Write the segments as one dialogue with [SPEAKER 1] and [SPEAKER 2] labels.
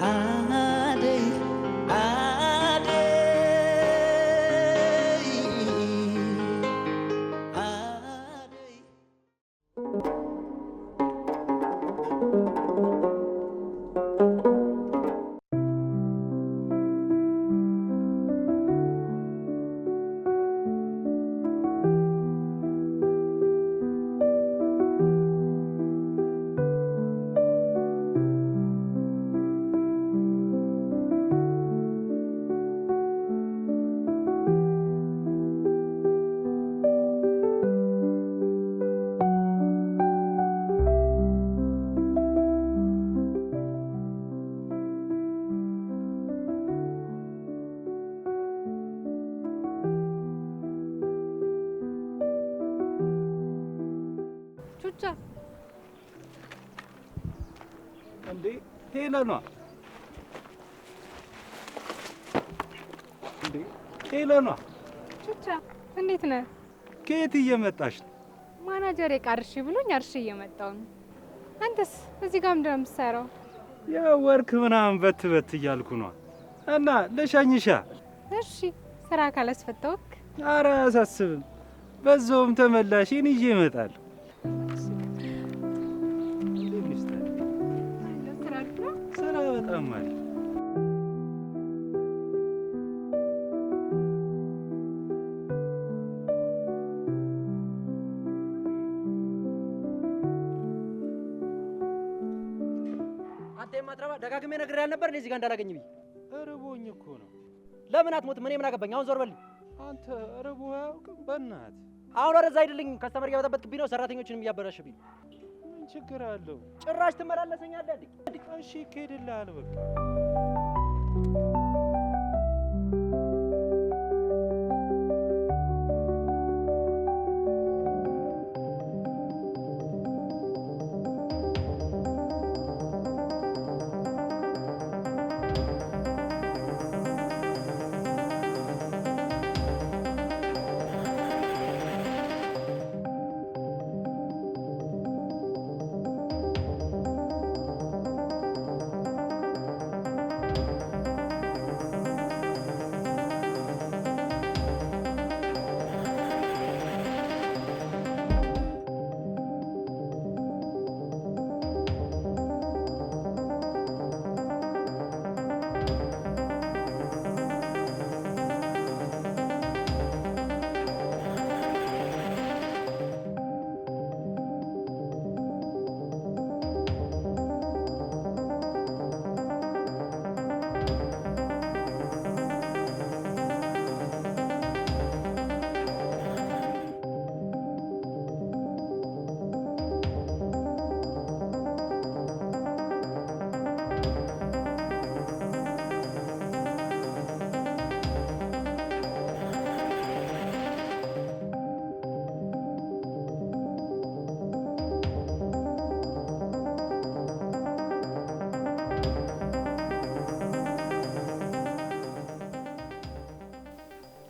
[SPEAKER 1] አደይ አደይ አደይ
[SPEAKER 2] እንዴ ሄለኗ እንዴ ሄለኗ
[SPEAKER 3] ቹቻ እንዴት ነህ?
[SPEAKER 2] ከየት እየመጣሽ ነው?
[SPEAKER 3] ማናጀር የቃርሽ ብሎኝ አርሽ እየመጣው ነው። አንተስ እዚህ ጋር ምንድን ነው የምትሰራው?
[SPEAKER 2] የወርክ ምናምን በት እያልኩ ነው። እና ለሻኝሻ።
[SPEAKER 3] እሺ ስራ ካላስፈታውክ?
[SPEAKER 2] ኧረ አያሳስብም። በዛውም ተመላሽን ይዤ እመጣለሁ። ስራ በጣም ማለት
[SPEAKER 4] አንተ የማትረባ ደጋግሜ ነግሬህ ያልነበር እዚህ ጋር እንዳላገኝ ብዬ።
[SPEAKER 2] እርቦኝ እኮ ነው።
[SPEAKER 4] ለምን አትሞትም? እኔ ምን አገባኝ? አሁን ዞር በልኝ።
[SPEAKER 2] አንተ እርቦህ አያውቅም? በእናትህ
[SPEAKER 4] አሁን ወደዛ አይደልኝ። ከስተመር እያበጠበጥክብኝ ነው፣ ሰራተኞችንም እያበላሽብኝ።
[SPEAKER 2] ምን ችግር አለው?
[SPEAKER 4] ጭራሽ ትመላለሰኛለህ እንዴ?
[SPEAKER 2] እሺ ይኬድልሃል በቃ።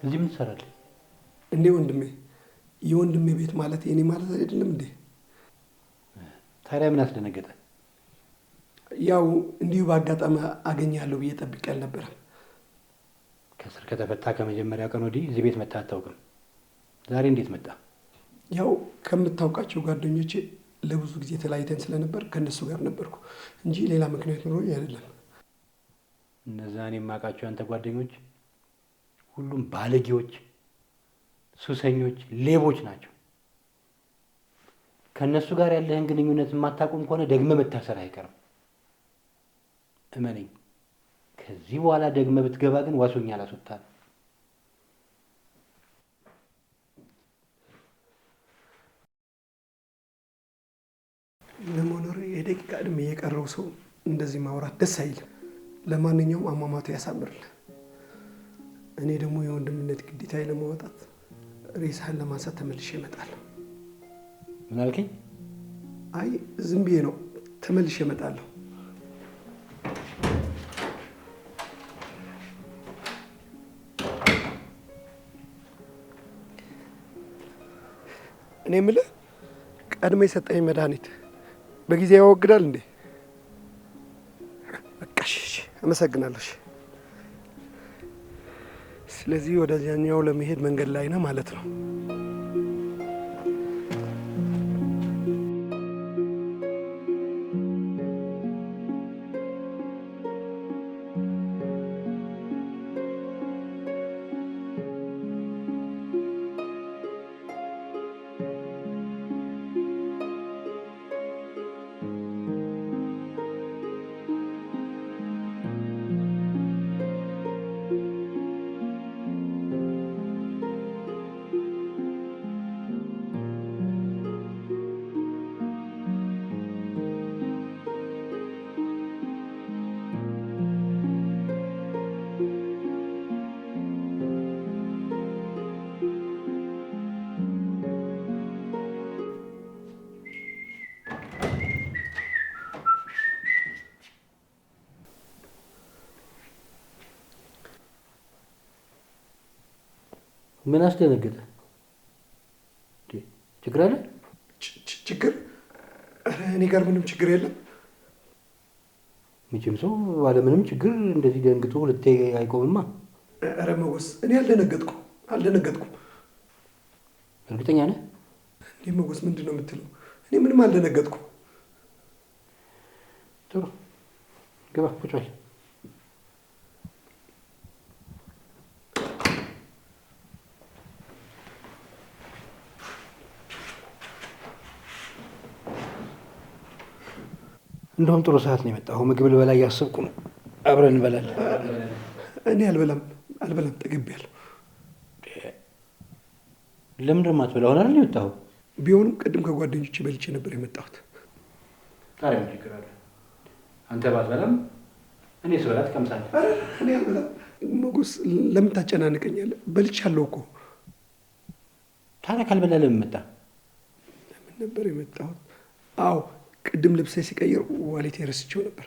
[SPEAKER 5] እዚህ ምን ትሰራለህ?
[SPEAKER 6] እንዴ ወንድሜ፣ የወንድሜ ቤት ማለት የኔ ማለት አይደለም እንዴ?
[SPEAKER 5] ታዲያ ምን አስደነገጠ?
[SPEAKER 6] ያው እንዲሁ በአጋጣሚ አገኛለሁ ብዬ ጠብቄ አልነበረም።
[SPEAKER 5] ከስር ከተፈታ ከመጀመሪያ ቀን ወዲህ እዚህ ቤት መጣ አታውቅም። ዛሬ እንዴት መጣ?
[SPEAKER 6] ያው ከምታውቃቸው ጓደኞቼ ለብዙ ጊዜ ተለያይተን ስለነበር ከነሱ ጋር ነበርኩ እንጂ ሌላ ምክንያት ኖሮ አይደለም።
[SPEAKER 5] እነዛን የማውቃቸው አንተ ጓደኞች ሁሉም ባለጌዎች፣ ሱሰኞች፣ ሌቦች ናቸው። ከነሱ ጋር ያለህን ግንኙነት የማታቆም ከሆነ ደግመ መታሰር አይቀርም። እመነኝ። ከዚህ በኋላ ደግመ ብትገባ ግን ዋሶኛ አላስወጣም።
[SPEAKER 6] ለመኖር የደቂቃ ዕድሜ የቀረው ሰው እንደዚህ ማውራት ደስ አይልም። ለማንኛውም አሟሟቱ ያሳምርልህ። እኔ ደግሞ የወንድምነት ግዴታዬ ለመወጣት ሬሳህን ለማንሳት ተመልሼ እመጣለሁ።
[SPEAKER 5] ምን አልከኝ?
[SPEAKER 6] አይ ዝም ብዬ ነው። ተመልሼ እመጣለሁ። እኔ የምልህ ቀድሞ የሰጠኝ መድኃኒት በጊዜ ያወግዳል እንዴ? በቃ እሺ። አመሰግናለሁ። ስለዚህ ወደዚያኛው ለመሄድ መንገድ ላይ ነው ማለት ነው።
[SPEAKER 5] ምን አስደነገጠ? ችግር አለ?
[SPEAKER 6] ችግር? ኧረ እኔ ጋር ምንም ችግር የለም።
[SPEAKER 5] መቼም ሰው ባለ ምንም ችግር እንደዚህ ደንግጦ ሁለቴ አይቆምማ።
[SPEAKER 6] ኧረ መጎስ እኔ አልደነገጥኩም።
[SPEAKER 5] እርግጠኛ ነህ?
[SPEAKER 6] እንዴ መጎስ ምንድን ነው የምትለው? እኔ ምንም አልደነገጥኩም።
[SPEAKER 5] ጥሩ ግባ፣ ቁጭ በል። እንደውም ጥሩ ሰዓት ነው የመጣው። ምግብ ልበላ እያሰብኩ ነው። አብረን እንበላለን።
[SPEAKER 6] እኔ አልበላም፣ ጠግቤያለሁ።
[SPEAKER 5] ለምንድን ነው የማትበላው? ሆነ አይደል የመጣኸው?
[SPEAKER 6] ቢሆንም ቅድም ከጓደኞቼ በልቼ ነበር የመጣሁት።
[SPEAKER 5] ታዲያ ምን ችግር አለ? አንተ ባትበላም እኔ ስበላ ትቀምሳለህ።
[SPEAKER 6] እኔ አልበላም። ሞገስ ለምን ታጨናንቀኛለህ? በልቻለሁ እኮ።
[SPEAKER 5] ታዲያ ካልበላ ለምን መጣ?
[SPEAKER 6] ለምን ነበር የመጣሁት? አዎ ቅድም ልብሴ ሲቀይር ዋሌቴ ረስቼው ነበር።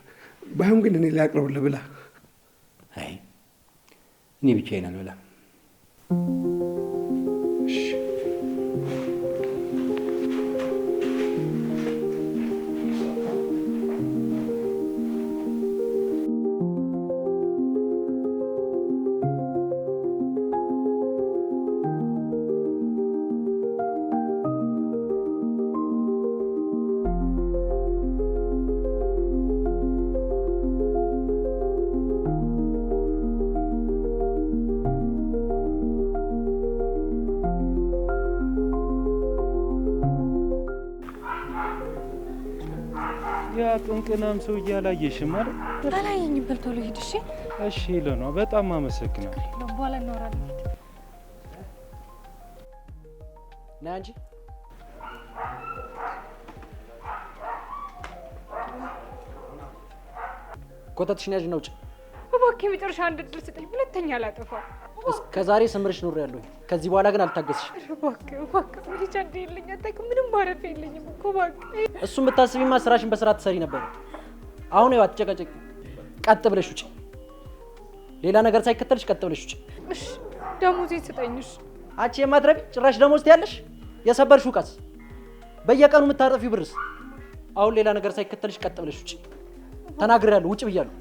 [SPEAKER 6] ባይሆን ግን እኔ ላቅርብልህ ብላ።
[SPEAKER 5] አይ እኔ ብቻዬን አልበላም።
[SPEAKER 2] ያ ቅንቅናም ሰው እያላየሽም አይደል?
[SPEAKER 3] አላየኝም። በል ቶሎ ሂድ። እሺ
[SPEAKER 2] እሺ። ለኗ በጣም አመሰግናለሁ።
[SPEAKER 3] በኋላ እናወራለን።
[SPEAKER 4] ነይ አንቺ። ኮተትሽን ያዥና ውጭ።
[SPEAKER 3] እባክህ የመጨረሻ አንድ እድል ስጠኝ። ሁለተኛ አላጠፋም።
[SPEAKER 4] እስከ ዛሬ ስምርሽ ኖሬያለሁ። ከዚህ በኋላ ግን አልታገስሽም።
[SPEAKER 3] እባክህ ልጅ አንዴ የለኝ አታውቅም። ምንም ማረፊያ የለኝም እኮ እባክህ።
[SPEAKER 4] እሱን ብታስቢማ ስራሽን በስርዓት ትሰሪ ነበር። አሁን ይኸው አትጨቃጨቂ። ቀጥ ብለሽ ውጭ። ሌላ ነገር ሳይከተልሽ ቀጥ ብለሽ ውጭ።
[SPEAKER 3] እሺ ደሞዜን ስጠኝ። እሺ
[SPEAKER 4] አንቺ የማትረቢ ጭራሽ ደሞዝ ትያለሽ? የሰበርሽው ዕቃስ? በየቀኑ የምታጠፊው ብርስ? አሁን ሌላ ነገር ሳይከተልሽ ቀጥ ብለሽ ውጭ። ተናግሬያለሁ። ውጭ ብያለሁ።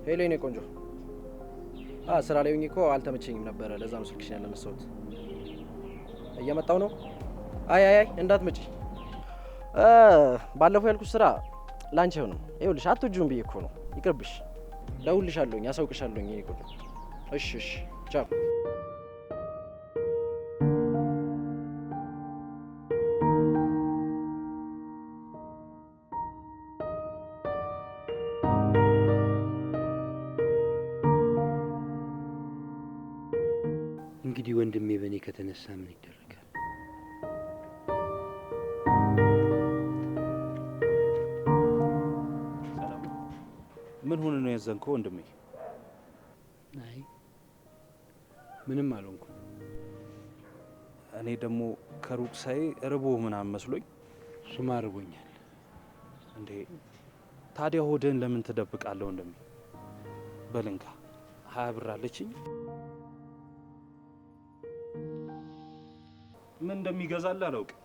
[SPEAKER 4] ሄሎ የኔ ቆንጆ። ስራ ላይ ሆኜ እኮ አልተመቸኝም ነበረ። ለዛ ነው ስልክሽን ያላነሳሁት። እየመጣሁ ነው። አይ እንዳትመጪ። ባለፈው ያልኩሽ ስራ ላንቺ አይሆንም። ይኸውልሽ አትወጂውም ብዬ እኮ ነው። ይቅርብሽ። እደውልልሻለሁኝ፣ አሳውቅሻለሁኝ የኔ ቆንጆ። እሺ ቻው።
[SPEAKER 5] እንግዲህ ወንድሜ በእኔ ከተነሳ ምን ይደረጋል?
[SPEAKER 2] ያዘንከው ወንድሜ?
[SPEAKER 5] አይ ምንም አልሆንኩም።
[SPEAKER 2] እኔ ደግሞ ከሩቅ ሳይ ርቦ ምናምን መስሎኝ።
[SPEAKER 5] እሱማ አርጎኛል።
[SPEAKER 2] እንዴ ታዲያ ሆድህን ለምን ትደብቃለህ ወንድሜ? በልንካ 20 ብር አለችኝ። ምን እንደሚገዛልህ አላውቅም፣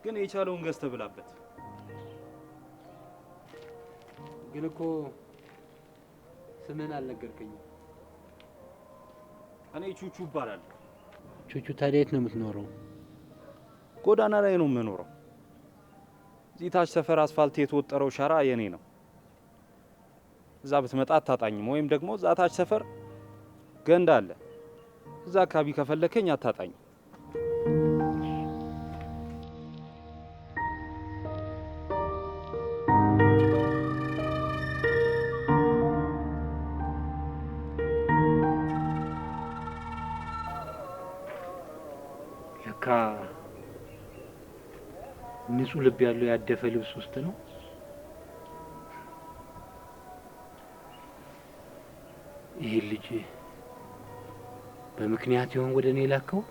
[SPEAKER 2] ግን የቻለውን ገዝተህ ብላበት።
[SPEAKER 5] ግን እኮ ስምህን አልነገርከኝም።
[SPEAKER 2] እኔ ቹቹ እባላለሁ።
[SPEAKER 5] ቹቹ ታዲያ የት ነው የምትኖረው?
[SPEAKER 2] ጎዳና ላይ ነው የምኖረው። እዚህ ታች ሰፈር አስፋልት የተወጠረው ሸራ የኔ ነው። እዛ ብትመጣ አታጣኝም። ወይም ደግሞ እዛ ታች ሰፈር ገንዳ አለ፣ እዛ አካባቢ ከፈለከኝ አታጣኝም።
[SPEAKER 5] ለካ ንጹህ ልብ ያለው ያደፈ ልብስ ውስጥ ነው። ይህ ልጅ በምክንያት ይሆን ወደ እኔ ላከው?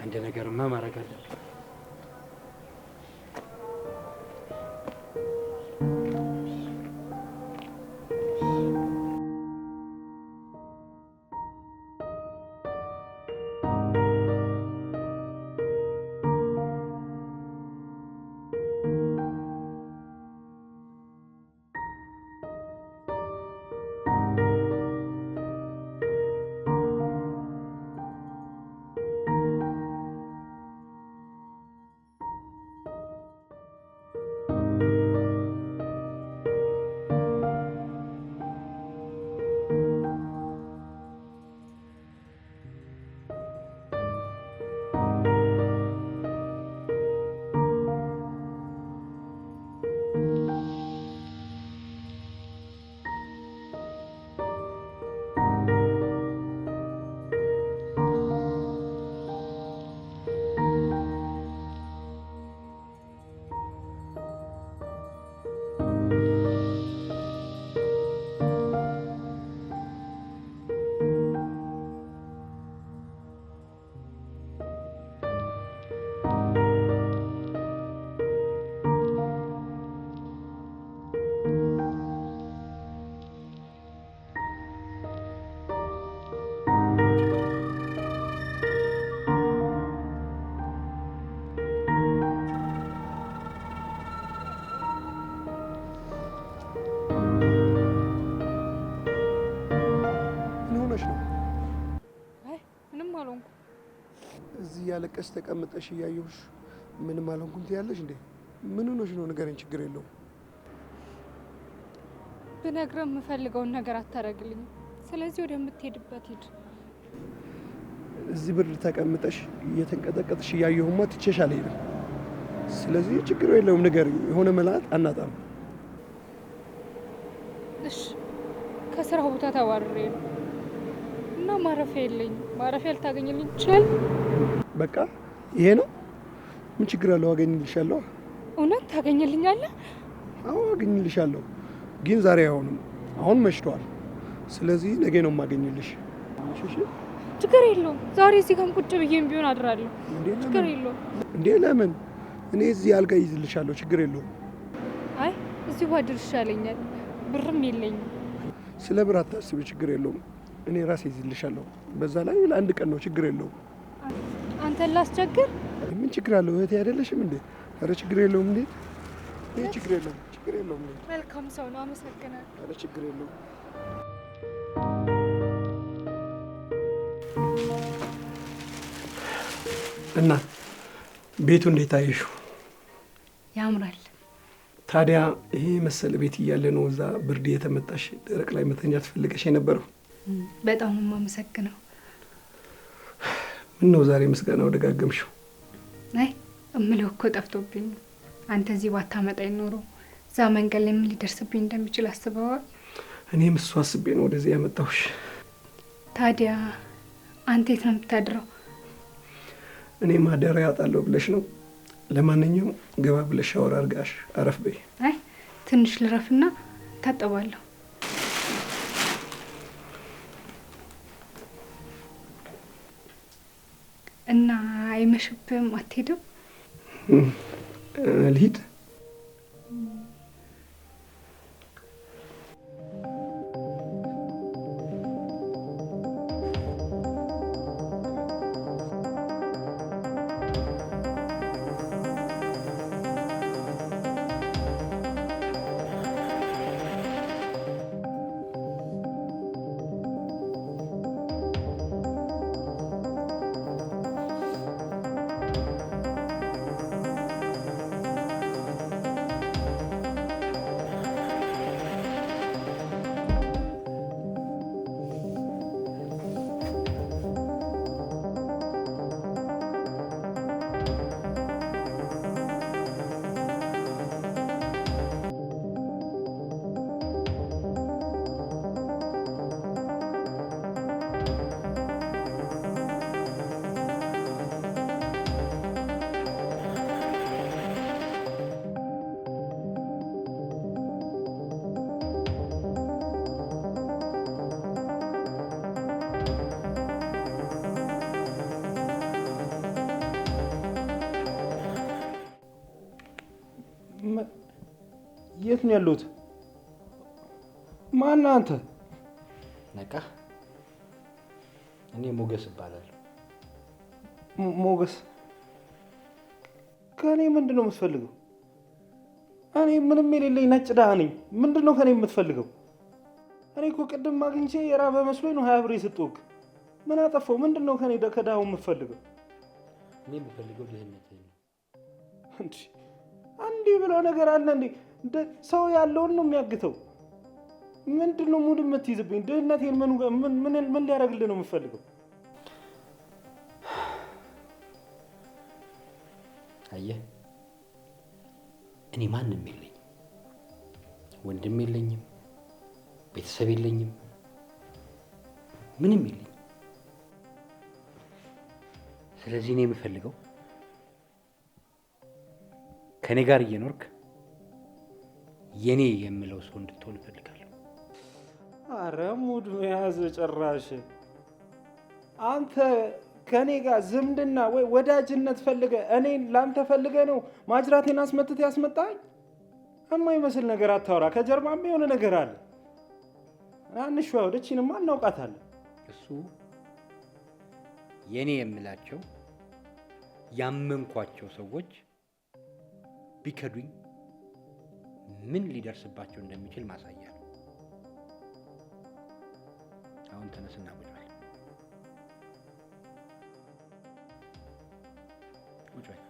[SPEAKER 5] አንድ ነገርማ ማድረግ አለብኝ።
[SPEAKER 6] እዚህ ያለቀሽ ተቀምጠሽ እያየሁሽ ምንም አልሆንኩም ትያለሽ እንዴ? ምን ሆነሽ ነው? ንገረኝ። ችግር የለውም።
[SPEAKER 3] ብነግርህ የምፈልገውን ነገር አታረግልኝ። ስለዚህ ወደምትሄድበት ሂድ።
[SPEAKER 6] እዚህ ብር ተቀምጠሽ እየተንቀጠቀጥሽ እያየሁማ ትቼሽ አልሄድም። ስለዚህ ችግር የለውም፣ ንገረኝ። የሆነ መልአክ አናጣም።
[SPEAKER 3] እሺ፣ ከስራ ቦታ ተባርሬ ነው እና ማረፊያ የለኝም። ማረፊያ ልታገኝልኝ ይችላል?
[SPEAKER 6] በቃ ይሄ ነው። ምን ችግር አለው? አገኝልሻለሁ።
[SPEAKER 3] እውነት ታገኝልኛለህ?
[SPEAKER 6] አዎ አገኝልሻለሁ፣ ግን ዛሬ አይሆንም። አሁን መሽቷል። ስለዚህ ነገ ነው የማገኝልሽ። እሺ?
[SPEAKER 3] ችግር የለውም። ዛሬ እዚህ ጋር ቁጭ ብዬም ቢሆን አድራለሁ። ችግር የለውም።
[SPEAKER 6] እንዴ ለምን? እኔ እዚህ አልጋ ይዝልሻለሁ። ችግር የለውም።
[SPEAKER 3] አይ እዚህ ባድር ይሻለኛል። ብርም የለኝም።
[SPEAKER 6] ስለ ብር አታስቢ። ችግር የለውም። እኔ ራሴ ይዝልሻለሁ። በዛ ላይ ለአንድ ቀን ነው። ችግር የለውም።
[SPEAKER 3] አንተን ላስቸግር?
[SPEAKER 6] ምን ችግር አለው? እህቴ አይደለሽም እንዴ? ኧረ ችግር የለውም። እንዴት? ይሄ ችግር የለውም። ችግር የለውም።
[SPEAKER 3] መልካም ሰው ነው። አመሰግናለሁ።
[SPEAKER 6] ኧረ ችግር የለውም። እና ቤቱ እንዴት አየሽው?
[SPEAKER 3] ያምራል።
[SPEAKER 6] ታዲያ ይሄ መሰለ ቤት እያለ ነው እዛ ብርድ የተመጣሽ ደረቅ ላይ መተኛት ፈልገሽ የነበረው?
[SPEAKER 3] በጣም ነው የማመሰግነው።
[SPEAKER 6] ምን ነው ዛሬ ምስጋናው ደጋገምሽው?
[SPEAKER 3] አይ እምለው እኮ ጠፍቶብኝ። አንተ እዚህ ባታመጣኝ ኖሮ እዛ መንገድ ላይ ምን ሊደርስብኝ እንደሚችል አስበዋል?
[SPEAKER 6] እኔም እሱ አስቤ ነው ወደዚህ ያመጣሁሽ።
[SPEAKER 3] ታዲያ አንተ የት ነው የምታድረው?
[SPEAKER 6] እኔ ማደሪያ ያጣለሁ ብለሽ ነው? ለማንኛውም ገባ ብለሽ ሻወር አድርጋሽ አረፍ በይ።
[SPEAKER 3] አይ ትንሽ ልረፍና ታጠባለሁ። እና አይመሽብም? አትሄድም?
[SPEAKER 6] ልሂድ።
[SPEAKER 2] የት ነው ያለሁት? ማነህ አንተ?
[SPEAKER 5] ነቃ። እኔ ሞገስ እባላለሁ።
[SPEAKER 2] ሞገስ? ከእኔ ምንድን ነው የምትፈልገው? እኔ ምንም የሌለኝ ነጭ ድሃ ነኝ። ምንድን ነው ከእኔ የምትፈልገው? እኔ እኮ ቅድም አግኝቼ የራበ መስሎኝ ነው 20 ብር የሰጠሁህ። ምን አጠፋው? ምንድን ነው ከእኔ ከድሃው የምትፈልገው?
[SPEAKER 5] እኔ የምፈልገው ድህነትህን ነው።
[SPEAKER 2] እንዲህ ብለው ነገር አለ እንዴ? ሰው ያለውን ነው የሚያግተው። ምንድን ነው ሙድ የምትይዝብኝ? ድህነቴን ምን ሊያደርግልህ ነው የምትፈልገው?
[SPEAKER 5] አየህ፣ እኔ ማንም የለኝም፣ ወንድም የለኝም፣ ቤተሰብ የለኝም፣ ምንም የለኝም። ስለዚህ እኔ የምፈልገው ከኔ ጋር እየኖርክ የኔ የምለው ሰው እንድትሆን እፈልጋለሁ።
[SPEAKER 2] አረ ሙድ መያዝ ጭራሽ። አንተ ከኔ ጋር ዝምድና ወይ ወዳጅነት ፈልገ እኔን ላንተ ፈልገ ነው ማጅራቴን አስመትት ያስመጣኝ? የማይመስል ነገር አታውራ። ከጀርባም የሆነ ነገር አለ። አንሽ ወደችንም አናውቃታለን።
[SPEAKER 5] እሱ የኔ የምላቸው ያመንኳቸው ሰዎች ቢከዱኝ ምን ሊደርስባቸው እንደሚችል ማሳያ ነው። አሁን ተነስና ቁጭ በል። ቁጭ በል።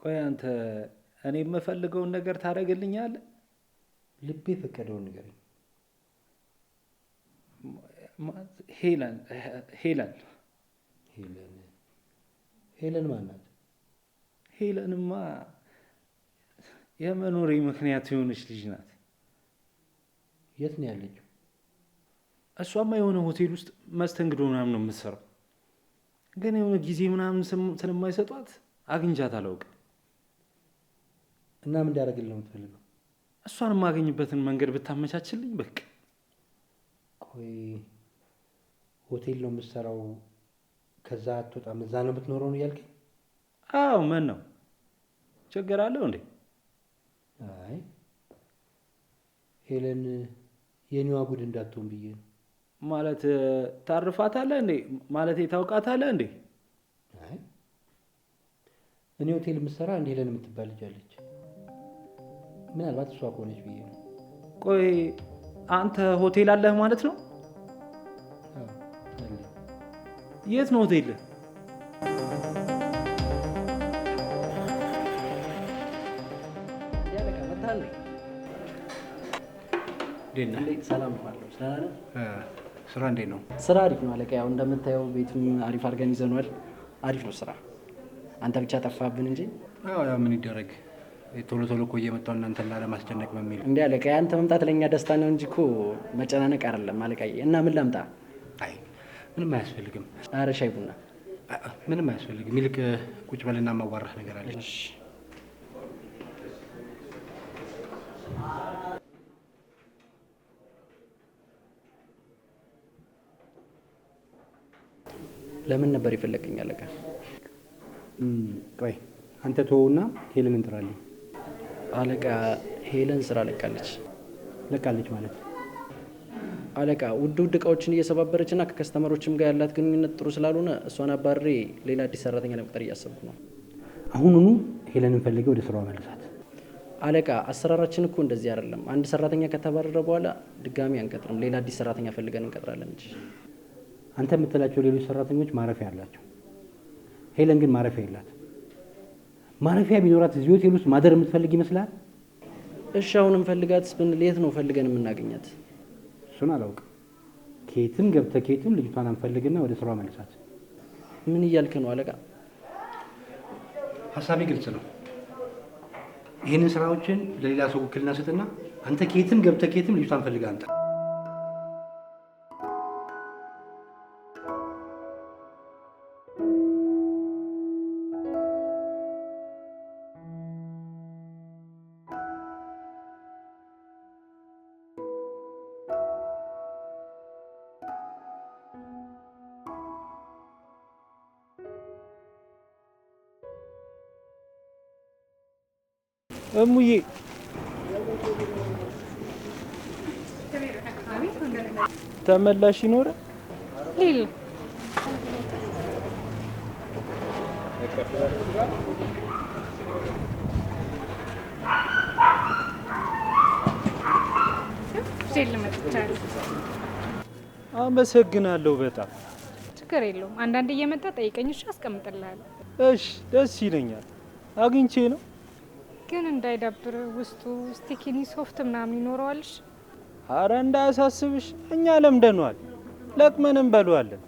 [SPEAKER 2] ቆይ አንተ እኔ የምፈልገውን ነገር ታደርግልኛለህ?
[SPEAKER 5] ልቤ የፈቀደውን ንገረኝ።
[SPEAKER 2] ሄለን
[SPEAKER 5] ሄለን ማናት?
[SPEAKER 2] ሄለንማ የመኖሬ ምክንያት የሆነች ልጅ ናት።
[SPEAKER 5] የት ነው ያለችው?
[SPEAKER 2] እሷማ የሆነ ሆቴል ውስጥ መስተንግዶ ምናምን ነው የምትሰራው። ግን የሆነ ጊዜ ምናምን ስለማይሰጧት አግኝቻት አላውቅም።
[SPEAKER 5] እና ምን እንዳደርግልህ ነው የምትፈልገው?
[SPEAKER 2] እሷን የማገኝበትን መንገድ ብታመቻችልኝ በቃ።
[SPEAKER 5] ቆይ ሆቴል ነው የምትሰራው? ከዛ አትወጣም? እዛ ነው የምትኖረው ነው እያልከኝ?
[SPEAKER 2] አዎ። ምን ነው ችግር አለው እንዴ?
[SPEAKER 5] አይ ሄለን የኔዋ ጉድ እንዳትሆን ብዬ ነው።
[SPEAKER 2] ማለት ታርፋታለህ እንዴ? ማለት ታውቃታለህ እንዴ?
[SPEAKER 5] አይ እኔ ሆቴል የምትሰራ አንድ ሄለን የምትባል ልጅ አለች። ምናልባት እሷ ከሆነች ብዬ ነው።
[SPEAKER 2] ቆይ አንተ ሆቴል አለህ ማለት ነው? የት ነው ሆቴል?
[SPEAKER 4] ያለቃ መጣለ። ሰላም ነው።
[SPEAKER 5] ስራ እንዴት ነው?
[SPEAKER 4] ስራ አሪፍ ነው አለቃ። ያው እንደምታየው ቤቱን አሪፍ አድርገን ይዘነዋል። አሪፍ ነው ስራ። አንተ ብቻ ጠፋብን እንጂ።
[SPEAKER 5] ያው ምን ይደረግ፣ ቶሎ ቶሎ እኮ እየመጣሁ እናንተን ላለማስጨነቅ በሚል
[SPEAKER 4] እንዴ አለቃ። አንተ መምጣት ለእኛ ደስታ ነው እንጂ እኮ መጨናነቅ አይደለም አለቃዬ። እና ምን ላምጣ?
[SPEAKER 5] አይ ምንም አያስፈልግም።
[SPEAKER 4] ኧረ ሻይ ቡና
[SPEAKER 5] ምንም አያስፈልግም። ይልቅ ቁጭ በልና ማዋራህ ነገር አለች።
[SPEAKER 4] ለምን ነበር የፈለገኝ አለቃ?
[SPEAKER 5] ቆይ አንተ ተወውና ሄለን እንጥራለን።
[SPEAKER 4] አለቃ ሄለን ስራ ለቃለች።
[SPEAKER 5] ለቃለች ማለት
[SPEAKER 4] አለቃ ውድ እቃዎችን እየሰባበረች እና ከከስተመሮችም ጋር ያላት ግንኙነት ጥሩ ስላልሆነ እሷን አባሬ ሌላ አዲስ ሰራተኛ ለመቅጠር እያሰብኩ ነው።
[SPEAKER 5] አሁኑኑ ሄለንን ፈልገ ወደ ስራዋ መልሳት።
[SPEAKER 4] አለቃ አሰራራችን እኮ እንደዚህ አይደለም። አንድ ሰራተኛ ከተባረረ በኋላ ድጋሚ አንቀጥርም። ሌላ አዲስ ሰራተኛ ፈልገን እንቀጥራለን እንጂ።
[SPEAKER 5] አንተ የምትላቸው ሌሎች ሰራተኞች ማረፊያ አላቸው። ሄለን ግን ማረፊያ የላት። ማረፊያ ቢኖራት እዚህ ሆቴል ውስጥ ማደር የምትፈልግ ይመስላል?
[SPEAKER 4] እሺ አሁን እንፈልጋት ብንል የት ነው ፈልገን የምናገኛት?
[SPEAKER 5] እሱን አላውቅም። ከየትም ገብተህ ከየትም ልጅቷን አንፈልግና ወደ ስራዋ መልሳት።
[SPEAKER 4] ምን እያልክ ነው አለቃ?
[SPEAKER 5] ሀሳቤ ግልጽ ነው። ይህንን ስራዎችን ለሌላ ሰው ውክልና ስጥና አንተ ከየትም ገብተህ ከየትም ልጅቷን ፈልገህ አንተ
[SPEAKER 2] እሙዬ ተመላሽ ይኖረ
[SPEAKER 3] ሊል
[SPEAKER 2] አመሰግናለሁ በጣም።
[SPEAKER 3] ችግር የለውም። አንዳንድ እየመጣ ጠይቀኝ። እሺ አስቀምጥልሃለሁ።
[SPEAKER 2] እሺ ደስ ይለኛል። አግኝቼ ነው
[SPEAKER 3] ግን እንዳይዳብር ውስጡ ስቲኪኒ ሶፍት ምናምን ይኖረዋልሽ።
[SPEAKER 2] አረ እንዳያሳስብሽ፣ እኛ ለምደነዋል። ለቅመን እንበለዋለን።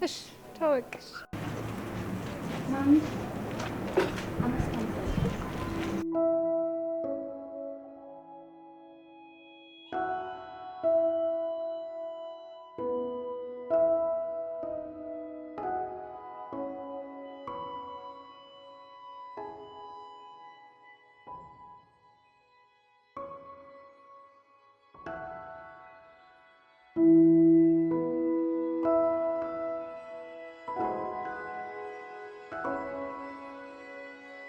[SPEAKER 3] እሺ ተወቅሽ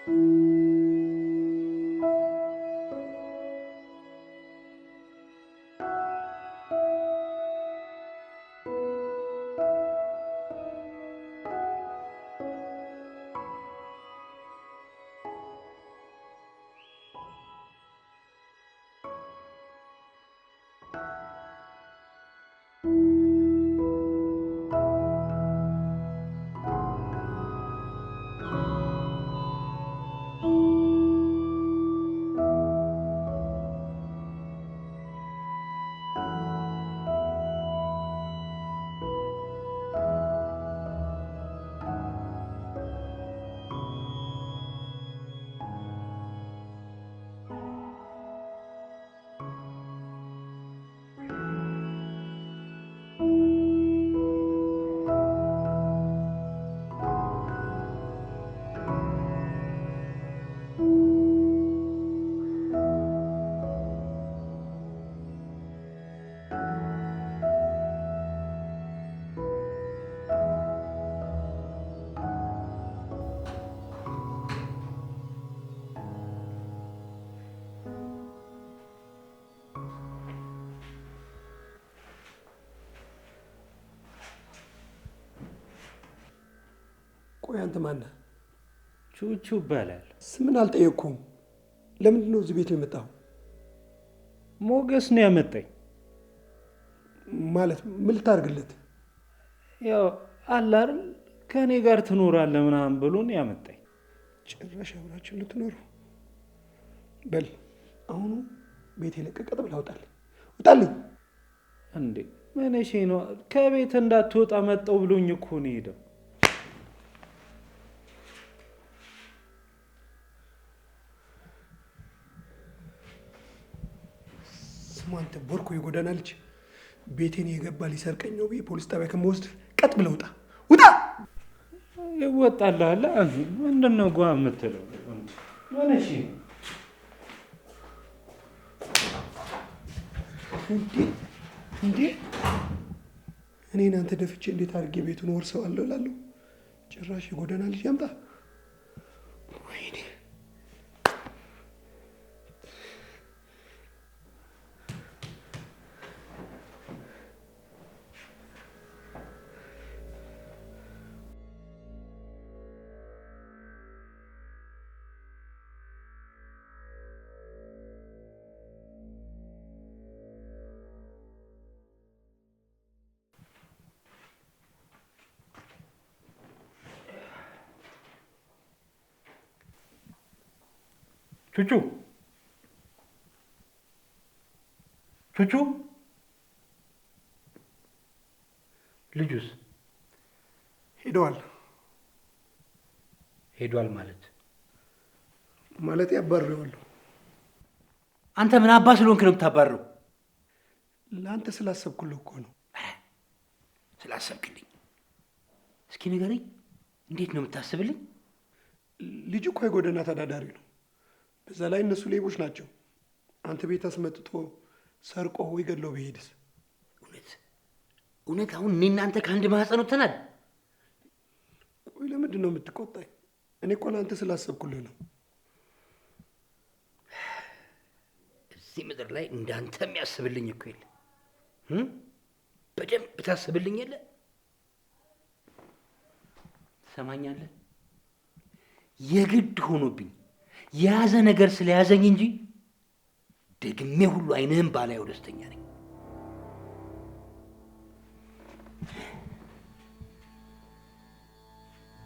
[SPEAKER 7] you
[SPEAKER 6] ቆይ አንተ ማን ነህ?
[SPEAKER 2] ቹቹ ይባላል።
[SPEAKER 6] ስምን አልጠየቅኩም። ለምንድን ነው እዚህ ቤት የመጣው?
[SPEAKER 2] ሞገስ ነው ያመጣኝ።
[SPEAKER 6] ማለት ምን ልታደርግለት?
[SPEAKER 2] ያው አለ አይደል ከኔ ጋር ትኖራለህ ምናምን ብሎ ነው ያመጣኝ።
[SPEAKER 6] ጭራሽ አብራችሁ ልትኖሩ? በል አሁኑ ቤት የለቀቀጥ ብለህ ውጣልኝ፣ ውጣልኝ።
[SPEAKER 2] እንዴ ምን እሺ ነው? ከቤት እንዳትወጣ መጣው ብሎኝ እኮ ነው ሄደው።
[SPEAKER 6] ስማ አንተ ቦርኮ የጎዳና ልጅ፣ ቤቴን የገባ ሊሰርቀኝ ነው ብዬ ፖሊስ ጣቢያ ከመወስድ ቀጥ ብለህ ውጣ፣ ውጣ።
[SPEAKER 2] ይወጣልሃል። ምንድን ነው ጓ የምትለው? ምን እሺ
[SPEAKER 6] እንዴ እኔን አንተ ደፍቼ እንዴት አድርጌ ቤቱን ወርሰዋለሁ እላለሁ። ጭራሽ የጎዳና ልጅ ያምጣ። ወይኔ
[SPEAKER 5] ቹቹ ቹቹ ልጁስ
[SPEAKER 6] ሄደዋል።
[SPEAKER 5] ሄዷል ማለት
[SPEAKER 6] ያባርረዋለሁ።
[SPEAKER 5] አንተ ምን አባ ስለሆንክ ነው የምታባርረው?
[SPEAKER 6] ለአንተ ስላሰብኩልህ እኮ ነው።
[SPEAKER 5] ስላሰብክልኝ? እስኪ ንገረኝ፣ እንዴት ነው የምታስብልኝ?
[SPEAKER 6] ልጁ እኮ የጎዳና ተዳዳሪ ነው። በዛ ላይ እነሱ ሌቦች ናቸው። አንተ ቤት አስመጥቶ ሰርቆ ወይ ገድሎ ቢሄድስ?
[SPEAKER 5] እውነት አሁን እኔ እናንተ ከአንድ ማህፀን ወጥተናል?
[SPEAKER 6] ቆይ ለምንድን ነው የምትቆጣኝ? እኔ እኮ ለአንተ ስላሰብኩልህ ነው።
[SPEAKER 5] እዚህ ምድር ላይ እንዳንተ የሚያስብልኝ እኮ የለ። በደንብ ታስብልኝ የለ። ትሰማኛለህ? የግድ ሆኖብኝ የያዘ ነገር ስለያዘኝ እንጂ ደግሜ ሁሉ አይንህም ባላየው ደስተኛ ነኝ።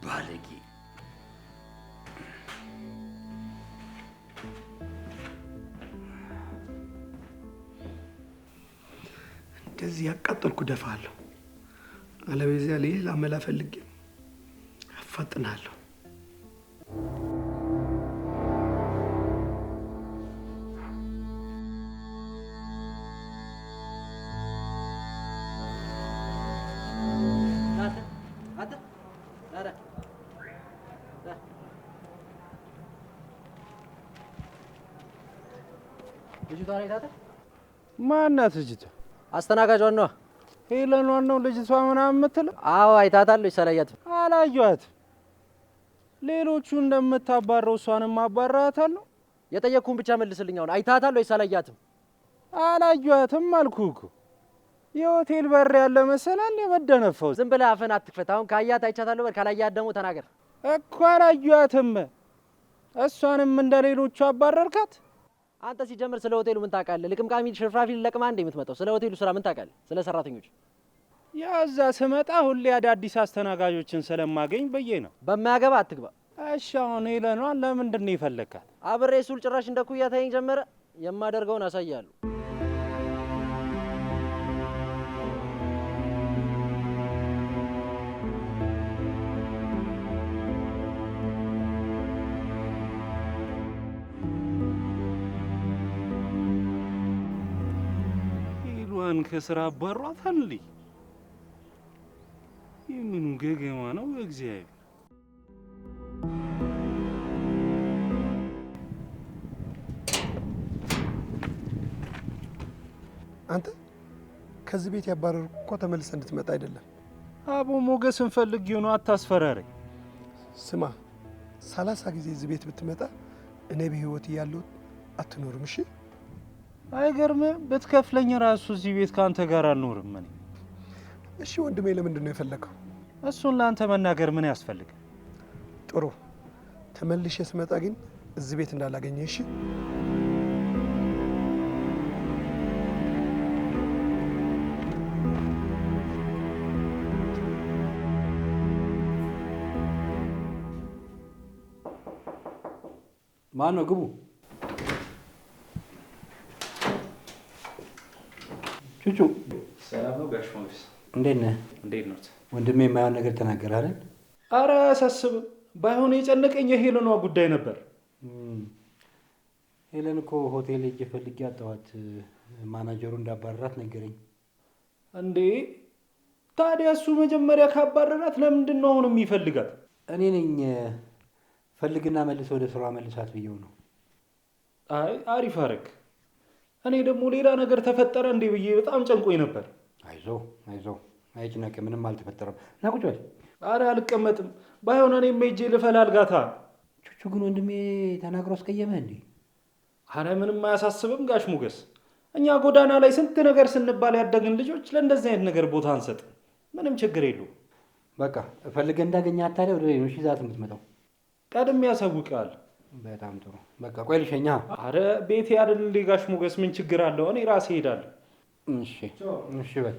[SPEAKER 5] ባለጌ
[SPEAKER 6] እንደዚህ ያቃጠልኩ ደፋለሁ። አለበዚያ ሌላ መላ ፈልጌ አፋጥናለሁ።
[SPEAKER 4] ልጅቷ ላይ ታተ
[SPEAKER 2] ማናት ልጅቷ?
[SPEAKER 4] አስተናጋጇን ነው።
[SPEAKER 2] ሄለኗን ነው ልጅቷ ምናምን የምትለው?
[SPEAKER 4] አዎ አይታታለች። ሰላያት
[SPEAKER 2] አላየኋትም። ሌሎቹ እንደምታባረው እሷንም አባራታለሁ።
[SPEAKER 4] የጠየቅኩህን ብቻ መልስልኝ። አሁን አይታታለች? ሰላያትም
[SPEAKER 2] አላየኋትም አልኩህ እኮ። የሆቴል በር ያለ መሰላል የመደነፈው።
[SPEAKER 4] ዝም ብለህ አፈን አትክፈት። አሁን ካያት አይቻታለሁ በል፣ ካላያት ደግሞ ተናገር
[SPEAKER 2] እኮ። አላየኋትም። እሷንም እንደ ሌሎቹ አባረርካት?
[SPEAKER 4] አንተ ሲጀምር ስለ ሆቴሉ ምን ታውቃለህ? ልቅምቃሚ ሽርፍራፊ ለቅማ እንደ የምትመጣው ስለ ሆቴሉ ስራ ምን ታውቃለህ? ስለ ሰራተኞች
[SPEAKER 2] ያዛ ስመጣ ሁሌ አዳዲስ አስተናጋጆችን ስለማገኝ ብዬ ነው።
[SPEAKER 4] በማያገባ አትግባ።
[SPEAKER 2] እሺ አሁን ሄለኗን ለምንድን ነው ይፈልጋል?
[SPEAKER 4] አብሬ ሱል ጭራሽ እንደ ኩያ ታየኝ ጀመረ። የማደርገውን አሳያለሁ።
[SPEAKER 2] ከስራ አባሯታል። የምኑ ገገማ ነው እግዚአብሔር።
[SPEAKER 6] አንተ ከዚህ ቤት ያባረሩ እኮ ተመልሰህ እንድትመጣ አይደለም።
[SPEAKER 2] አቦ ሞገስን ፈልጌው ነው። አታስፈራረኝ።
[SPEAKER 6] ስማ 30 ጊዜ እዚህ ቤት ብትመጣ እኔ በህይወት እያለሁ አትኖርም። እሺ
[SPEAKER 2] አይገርምም? ብትከፍለኝ ራሱ እዚህ ቤት ካንተ ጋር አልኖርም እኔ።
[SPEAKER 6] እሺ ወንድሜ ለምንድን ነው የፈለከው?
[SPEAKER 2] እሱን ለአንተ መናገር ምን ያስፈልጋል?
[SPEAKER 6] ጥሩ። ተመልሼ ስመጣ ግን እዚህ ቤት እንዳላገኘ እሺ?
[SPEAKER 5] ማን ነው? ግቡ። ቹቹ
[SPEAKER 2] ሰላም ነው ጋሽ ሞገስ?
[SPEAKER 5] እንዴት ነህ?
[SPEAKER 2] እንዴት ነው
[SPEAKER 5] ወንድሜ? የማይሆን ነገር ተናገረ አይደል?
[SPEAKER 2] አረ አያሳስብም። ባይሆን የጨነቀኝ የሄለኗ ጉዳይ ነበር።
[SPEAKER 5] ሄለን እኮ ሆቴል ሄጄ ፈልጌ አጣኋት። ማናጀሩ እንዳባረራት ነገረኝ።
[SPEAKER 2] እንዴ ታዲያ እሱ መጀመሪያ ካባረራት ለምንድን ነው አሁን የሚፈልጋት?
[SPEAKER 5] እኔ ነኝ ፈልግና መልስ ወደ ስራዋ መልሳት ብየው ነው።
[SPEAKER 2] አይ አሪፍ አረግ። እኔ ደግሞ ሌላ ነገር ተፈጠረ እንዴ ብዬ በጣም ጨንቆኝ ነበር።
[SPEAKER 5] አይዞህ አይጭነቅ፣ ምንም አልተፈጠረም። ና ቁጭ በል።
[SPEAKER 2] አረ አልቀመጥም። ባይሆን እኔም ሄጄ ልፈላልጋታ።
[SPEAKER 5] ቹቹ ግን ወንድሜ ተናግሮ አስቀየመህ እንዴ?
[SPEAKER 2] አረ ምንም አያሳስብም ጋሽ ሞገስ። እኛ ጎዳና ላይ ስንት ነገር ስንባል ያደግን ልጆች ለእንደዚህ አይነት ነገር ቦታ አንሰጥም። ምንም ችግር የለውም።
[SPEAKER 5] በቃ ፈልገህ እንዳገኘህ አታዲያ ወደ ሌሎች ይዛት የምትመጣው?
[SPEAKER 2] ቀድሜ ያሳውቃል።
[SPEAKER 5] በጣም ጥሩ። በቃ ቆይ ልሸኛ።
[SPEAKER 2] አረ ቤቴ አይደል እንዴ ጋሽ ሞገስ፣ ምን ችግር አለው? እኔ ራሴ እሄዳለሁ።
[SPEAKER 5] እሺ በል።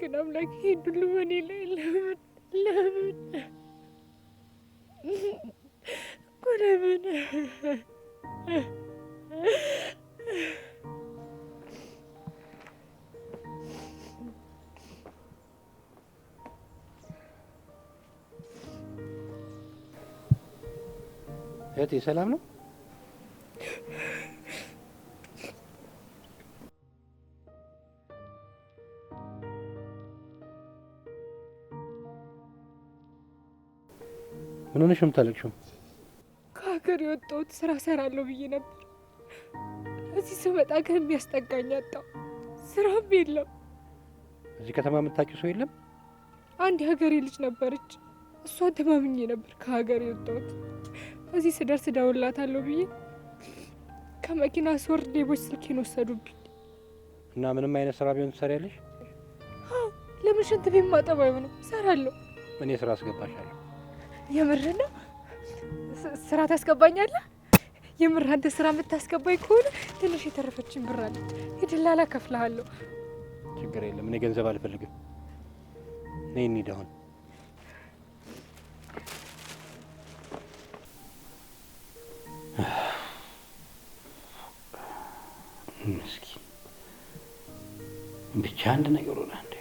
[SPEAKER 3] ግን አምላክ ይሄን ሁሉ በእኔ ላይ ለምን
[SPEAKER 5] እህቴ ሰላም ነው? ምን ሆነሽ ነው የምታለቅሽው?
[SPEAKER 3] ከሀገር የወጣሁት ስራ ሰራለሁ ብዬ ነበር። እዚህ ስመጣ ከሚያስጠጋኝ አጣሁ። ስራም የለም።
[SPEAKER 5] እዚህ ከተማ የምታውቂው ሰው የለም?
[SPEAKER 3] አንድ የሀገሬ ልጅ ነበረች። እሷን ተማምኜ ነበር ከሀገር የወጣሁት። እዚህ ስደርስ እደውልላታለሁ ብዬ ከመኪና ስወርድ ሌቦች ስልኬን ወሰዱብኝ።
[SPEAKER 5] እና ምንም አይነት ስራ ቢሆን ትሰሪያለሽ?
[SPEAKER 3] ለምን ሽንት ቤት ማጠብ አይሆንም? እሰራለሁ።
[SPEAKER 5] እኔ ስራ አስገባሻለሁ።
[SPEAKER 3] የምር ነው? ስራ ታስገባኛለህ? የምር አንተ ስራ የምታስገባኝ ከሆነ ትንሽ የተረፈችን ብር አለች፣ የደላላ ከፍልሃለሁ።
[SPEAKER 5] ችግር የለም። እኔ ገንዘብ አልፈልግም። ነይ እንሂድ አሁን። እስኪ ብቻ አንድ ነገር ሆነ አንዴ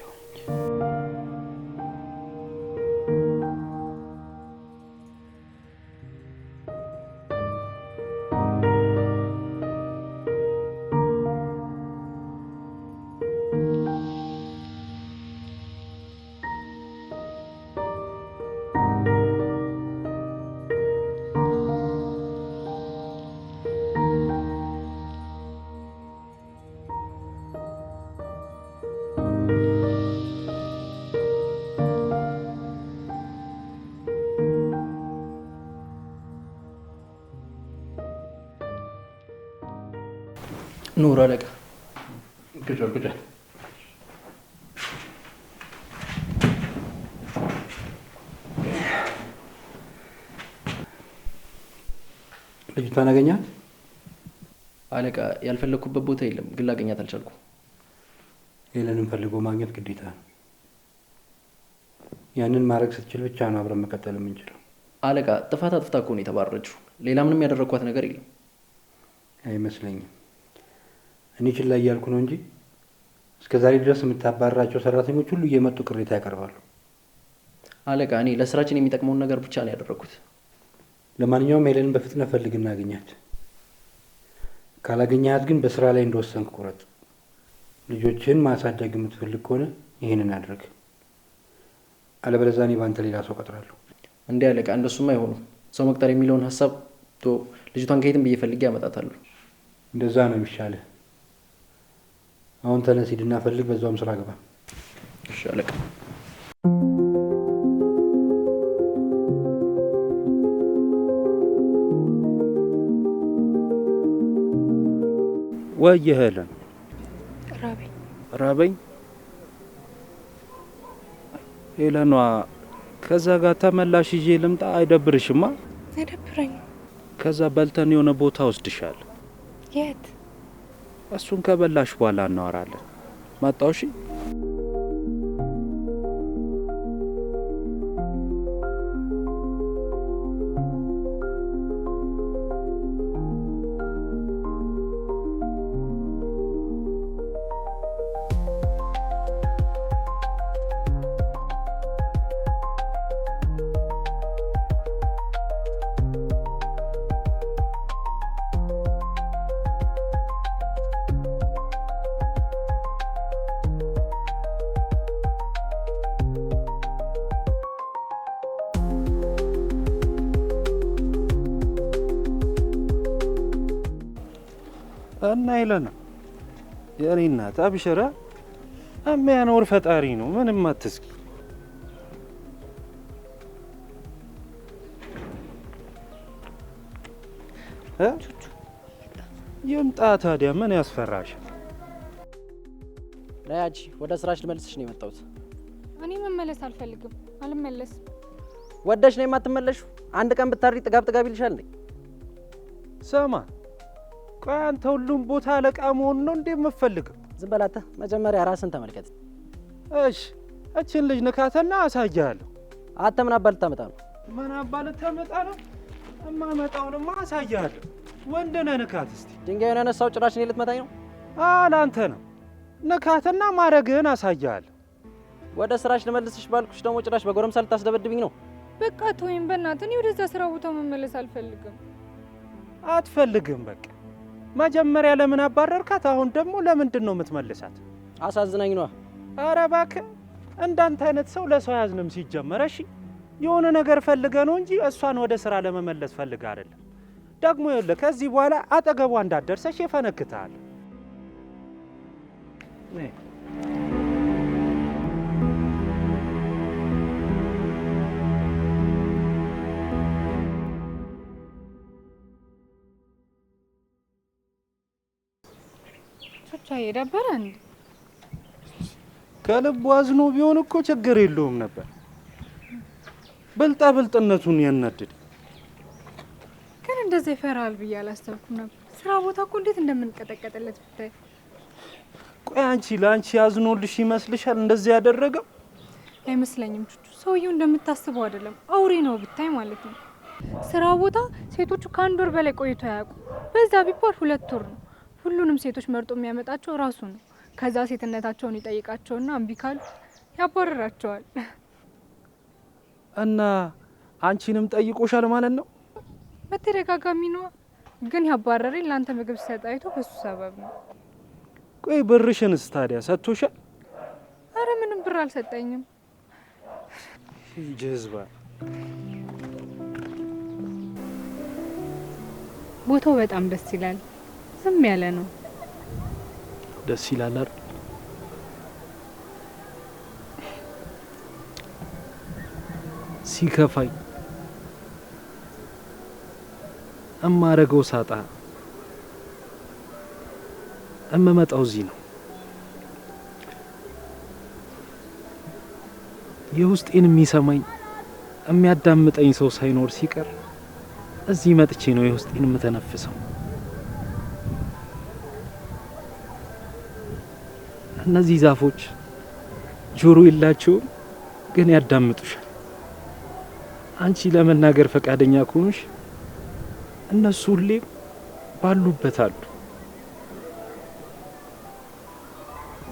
[SPEAKER 4] ኑር አለቃ።
[SPEAKER 5] ቁጭ ልጅቷን አገኛት?
[SPEAKER 4] አለቃ ያልፈለግኩበት ቦታ የለም፣ ግን ላገኛት አልቻልኩም።
[SPEAKER 5] ሄለንን ፈልጎ ማግኘት ግዴታ ነው። ያንን ማድረግ ስትችል ብቻ ነው አብረን መቀጠል የምንችለው።
[SPEAKER 4] አለቃ ጥፋት አጥፍታ እኮ ነው የተባረረችው። ሌላ ምንም ያደረግኳት ነገር የለም።
[SPEAKER 5] አይመስለኝም። እኔ ችላ እያልኩ ነው እንጂ እስከ ዛሬ ድረስ የምታባረራቸው ሰራተኞች ሁሉ እየመጡ ቅሬታ ያቀርባሉ።
[SPEAKER 4] አለቃ እኔ ለስራችን የሚጠቅመውን ነገር ብቻ ነው ያደረኩት።
[SPEAKER 5] ለማንኛውም ሄለንን በፍጥነት ፈልግ እናገኛት። ካላገኘሃት ግን በስራ ላይ እንደወሰንክ ቁረጥ። ልጆችን ማሳደግ የምትፈልግ ከሆነ ይህንን አድርግ። አለበለዚያ እኔ በአንተ ሌላ ሰው ቀጥራለሁ።
[SPEAKER 4] እንዴ አለቃ፣ እንደሱም አይሆኑም። ሰው መቅጠር የሚለውን ሀሳብ ልጅቷን ከየትም ብዬ ፈልጌ አመጣታለሁ።
[SPEAKER 5] እንደዛ ነው የሚሻልህ። አሁን ተነስ ሂድና ፈልግ፣ በዛውም ስራ ገባ።
[SPEAKER 4] እሺ አለቃ።
[SPEAKER 2] ወይ ሄለን፣
[SPEAKER 3] ራበኝ።
[SPEAKER 2] ራበኝ? ሄለኗ ከዛ ጋር ተመላሽ ይዤ ልምጣ? አይደብርሽማ?
[SPEAKER 3] አይደብረኝም።
[SPEAKER 2] ከዛ በልተን የሆነ ቦታ ወስድሻለሁ።
[SPEAKER 3] የት?
[SPEAKER 2] እሱን ከበላሽ በኋላ እናወራለን። መጣው? እሺ። እና ሄለን የኔ እናት አብሽራ፣ የሚያኖር ፈጣሪ ነው። ምንም አትስኪ። ይምጣ ታዲያ፣ ምን ያስፈራሽ?
[SPEAKER 4] ነያጂ ወደ ስራሽ ልመልስሽ ነው የመጣሁት።
[SPEAKER 3] እኔ መመለስ አልፈልግም። አልመለስም።
[SPEAKER 4] ወደሽ ነው የማትመለሹ? አንድ ቀን ብታሪ ጥጋብ ጥጋብ ይልሻል እንዴ?
[SPEAKER 2] ሰማ፣ ቆይ አንተ ሁሉም ቦታ አለቃ መሆን ነው እንዴ የምትፈልገው?
[SPEAKER 4] ዝም በላተ። መጀመሪያ ራስን ተመልከት።
[SPEAKER 2] እሺ፣ እችን ልጅ ንካተና አሳያለሁ።
[SPEAKER 4] አንተ ምን አባል ልታመጣ ነው?
[SPEAKER 2] ምን አባል ልታመጣ ነው? እማመጣውንማ አሳያለሁ። ወንድ ነህ፣ ንካት እስቲ።
[SPEAKER 4] ድንጋዩን ያነሳው ጭራሽ እኔ ልትመታኝ ነው?
[SPEAKER 2] አንተ ነው። ንካትና ማረግህን አሳያለሁ።
[SPEAKER 4] ወደ ስራሽ ልመልስሽ ባልኩሽ ደግሞ ጭራሽ በጎረምሳ ልታስደበድብኝ ነው?
[SPEAKER 3] በቃ ተወይም በእናትህ። እኔ ወደዛ ስራ ቦታ መመለስ አልፈልግም።
[SPEAKER 2] አትፈልግም? በቃ መጀመሪያ ለምን አባረርካት? አሁን ደግሞ ለምንድን ነው የምትመልሳት?
[SPEAKER 4] አሳዝናኝ ነዋ።
[SPEAKER 2] ኧረ እባክህ፣ እንዳንተ አይነት ሰው ለሰው ያዝንም ሲጀመር። እሺ የሆነ ነገር ፈልገ ነው እንጂ እሷን ወደ ስራ ለመመለስ ፈልገ አይደለም። ደግሞ ይኸውልህ ከዚህ በኋላ አጠገቧ እንዳትደርሰሽ ይፈነክታል።
[SPEAKER 3] ቹቻ የደበረ እንዴ?
[SPEAKER 2] ከልቡ አዝኖ ቢሆን እኮ ችግር የለውም ነበር። ብልጣ ብልጥነቱን ያናድድ።
[SPEAKER 3] ግን እንደዛ ይፈራል ብዬ አላሰብኩም ነበር። ስራ ቦታ እኮ እንዴት እንደምንቀጠቀጥለት ብታይ።
[SPEAKER 2] ቆይ አንቺ ለአንቺ ያዝኖልሽ ይመስልሻል እንደዚህ ያደረገው?
[SPEAKER 3] አይመስለኝም ቹቹ። ሰውየው እንደምታስበው አይደለም። አውሬ ነው ብታይ ማለት ነው። ስራ ቦታ ሴቶቹ ከአንድ ወር በላይ ቆይቶ አያውቁ። በዛ ቢባል 2 ወር ነው። ሁሉንም ሴቶች መርጦ የሚያመጣቸው ራሱ ነው። ከዛ ሴትነታቸውን ይጠይቃቸውና እምቢ ካሉ ያባረራቸዋል።
[SPEAKER 2] እና አንቺንም ጠይቆሻል ማለት ነው?
[SPEAKER 3] በተደጋጋሚ ነው። ግን ያባረረኝ ለአንተ ምግብ ሲሰጥ አይቶ በሱ ሰበብ ነው።
[SPEAKER 2] ቆይ ብርሽንስ ታዲያ ሰጥቶሻል?
[SPEAKER 3] አረ ምንም ብር አልሰጠኝም።
[SPEAKER 2] ጀዝባ።
[SPEAKER 3] ቦታው በጣም ደስ ይላል። ዝም ያለ ነው።
[SPEAKER 2] ደስ ይላል አይደል? ሲከፋኝ እማረገው ሳጣ እመመጣው እዚህ ነው። የውስጤን የሚሰማኝ የሚያዳምጠኝ ሰው ሳይኖር ሲቀር እዚህ መጥቼ ነው የውስጤን የምተነፍሰው። እነዚህ ዛፎች ጆሮ የላቸውም፣ ግን ያዳምጡሻል። አንቺ ለመናገር ፈቃደኛ ከሆንሽ እነሱ ሁሌም ባሉበት አሉ።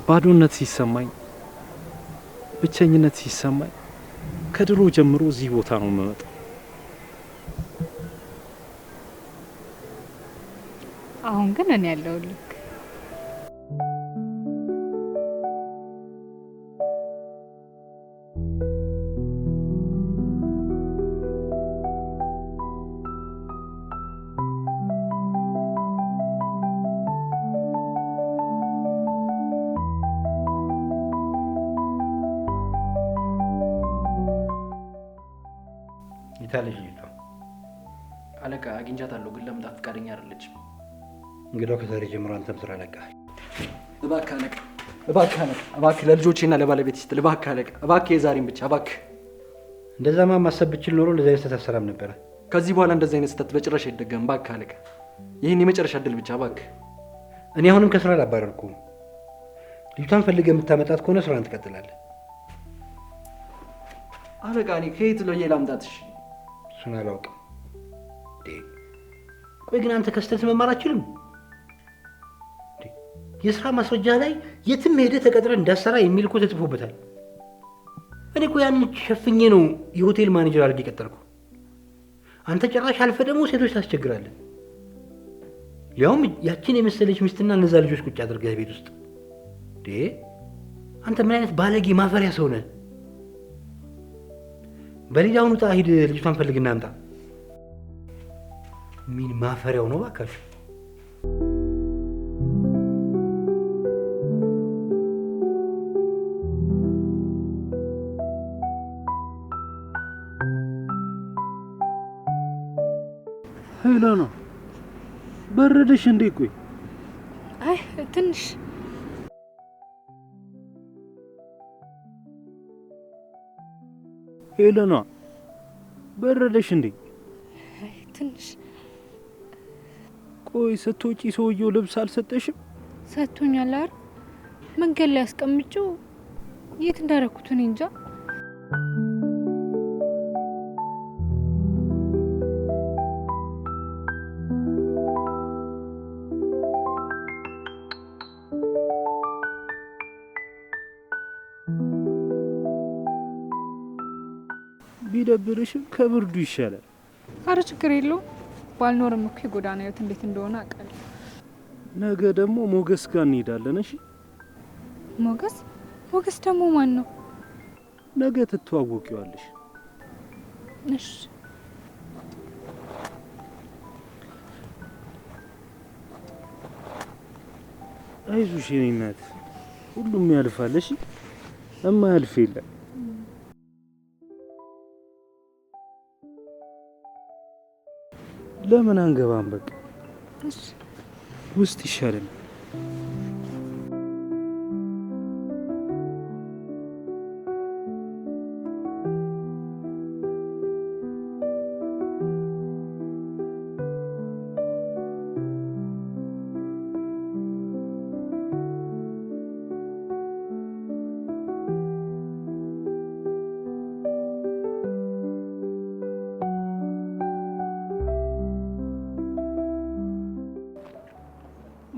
[SPEAKER 2] ባዶነት ሲሰማኝ፣ ብቸኝነት ሲሰማኝ ከድሮ ጀምሮ እዚህ ቦታ ነው የምመጣው።
[SPEAKER 3] አሁን ግን እኔ ያለሁልህ።
[SPEAKER 5] የታለች ልጅቷ?
[SPEAKER 4] አለቃ አግኝቻታለሁ፣ ግን ለመምጣት ፈቃደኛ አይደለችም።
[SPEAKER 5] እንግዳው ከዛሬ ጀምሮ አንተም ስራ ለቃ።
[SPEAKER 4] እባክህ አለቃ፣ እባክህ አለቃ፣ እባክህ ለልጆቼና ለባለቤት ስትል እባክህ አለቃ፣ እባክህ የዛሬን ብቻ እባክህ።
[SPEAKER 5] እንደዛማ ማሰብ ብችል ኖሮ እንደዚህ አይነት ስህተት አትሰራም ነበረ።
[SPEAKER 4] ከዚህ በኋላ እንደዚህ አይነት ስህተት በጭራሽ አይደገምም። እባክህ አለቃ፣ ይህን የመጨረሻ እድል ብቻ እባክህ።
[SPEAKER 5] እኔ አሁንም ከስራ አላባረርኩም። ልጅቷን ፈልገህ የምታመጣት ከሆነ ስራን ትቀጥላለህ።
[SPEAKER 4] አለቃ እኔ ከየት ለየ ላምጣትሽ?
[SPEAKER 5] እሱን አላውቅም። ቆይ ግን አንተ ከስተት መማር አትችልም? የስራ ማስረጃ ላይ የትም ሄደህ ተቀጥረህ እንዳሰራ የሚል እኮ ተጽፎበታል። እኔ እኮ ያን ሸፍኜ ነው የሆቴል ማኔጀር አድርጌ ቀጠርኩ። አንተ ጭራሽ አልፈህ ደግሞ ሴቶች ታስቸግራለህ። ያውም ያችን የመሰለች ሚስትና እነዛ ልጆች ቁጭ አድርገህ ቤት ውስጥ። አንተ ምን አይነት ባለጌ ማፈሪያ ሰው ነህ? በሌላውን ውጣ፣ ሂድ ልጅቷን ፈልግና አምጣ። ምን ማፈሪያው ነው እባካችሁ።
[SPEAKER 2] ሄሎና በረደሽ እንዴ? ቆይ
[SPEAKER 3] አይ ትንሽ
[SPEAKER 2] ሄሎና በረደሽ እንዴ?
[SPEAKER 3] አይ ትንሽ።
[SPEAKER 2] ቆይ ስትወጪ ሰውየው ልብስ አልሰጠሽም?
[SPEAKER 3] ሰጥቶኛል። አይደል መንገድ ላይ አስቀምጬው የት እንዳደረኩት እኔ እንጃ።
[SPEAKER 2] ቢደብርሽም ከብርዱ ይሻላል።
[SPEAKER 3] አረ ችግር የለውም። ባልኖርም እኮ የጎዳና ህይወት እንዴት እንደሆነ አውቃለሁ።
[SPEAKER 2] ነገ ደግሞ ሞገስ ጋር እንሄዳለን። እሺ?
[SPEAKER 3] ሞገስ? ሞገስ ደግሞ ማን ነው?
[SPEAKER 2] ነገ ትተዋወቂዋለሽ።
[SPEAKER 3] እሺ።
[SPEAKER 2] አይዞሽ የኔ እናት፣ ሁሉም ያልፋል። እሺ? እማያልፍ የለም። ለምን አንገባም? በቃ
[SPEAKER 3] እሺ፣
[SPEAKER 2] ውስጥ ይሻላል።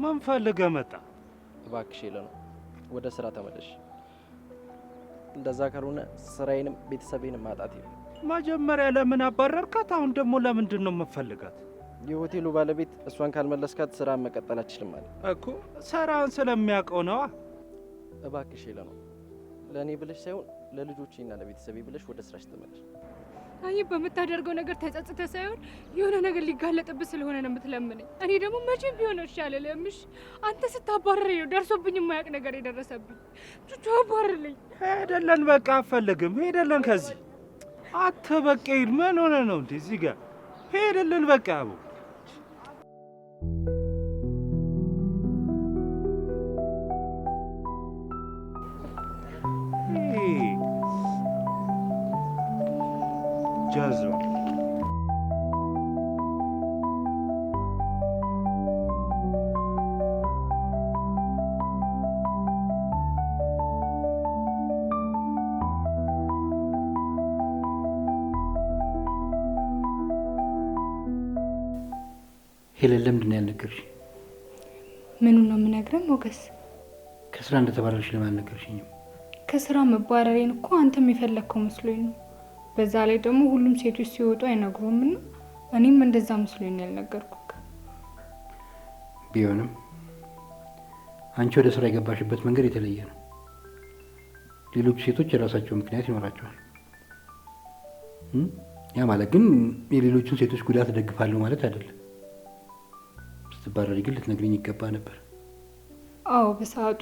[SPEAKER 2] ምን ፈልገህ መጣ?
[SPEAKER 4] እባክሽ ሄለን፣ ወደ ስራ ተመለሽ። እንደዛ ካልሆነ ስራዬንም ቤተሰቤንም ማጣት ይሁን።
[SPEAKER 2] መጀመሪያ ለምን አባረርካት? አሁን ደግሞ ለምንድን ነው የምፈልጋት?
[SPEAKER 4] የሆቴሉ ባለቤት እሷን ካልመለስካት ስራ መቀጠል አትችልም ማለት
[SPEAKER 2] እኮ። ስራን ስለሚያውቀው ነዋ።
[SPEAKER 4] እባክሽ ሄለን፣ ለእኔ ብለሽ ሳይሆን ለልጆቼና ለቤተሰቤ ብለሽ ወደ ስራሽ ተመለሽ።
[SPEAKER 3] አይ በምታደርገው ነገር ተጸጽተ ሳይሆን የሆነ ነገር ሊጋለጥብህ ስለሆነ ነው የምትለምነኝ። እኔ ደግሞ መቼም ቢሆን እሺ አልልምሽ። አንተ ስታባረረኝ ነው ደርሶብኝ የማያውቅ ነገር የደረሰብኝ። ቹቹ አባረረኝ።
[SPEAKER 2] ሄደለን በቃ አፈልግም። ሄደለን ከዚህ አትበቃ። ሂድ። ምን ሆነ ነው እንዴ? እዚህ ጋር ሄደለን በቃ አቡ ጃዞ
[SPEAKER 5] ሄለን ለምንድን ነው ያልነገርሽ?
[SPEAKER 3] ምኑን ነው የምነግረህ ሞገስ?
[SPEAKER 5] ከስራ እንደተባረርሽ ለምን አልነገርሽኝም?
[SPEAKER 3] ከስራ መባረሬን እኮ አንተም የፈለግከው መስሎኝ ነው። በዛ ላይ ደግሞ ሁሉም ሴቶች ሲወጡ አይነግሩም እና እኔም እንደዛ መስሎኝ ነው ያልነገርኩህ።
[SPEAKER 5] ቢሆንም አንቺ ወደ ስራ የገባሽበት መንገድ የተለየ ነው። ሌሎች ሴቶች የራሳቸው ምክንያት ይኖራቸዋል። ያ ማለት ግን የሌሎችን ሴቶች ጉዳት እደግፋለሁ ማለት አይደለም። ስትባረሪ ግን ልትነግሪኝ ይገባ ነበር።
[SPEAKER 3] አዎ በሰዓቱ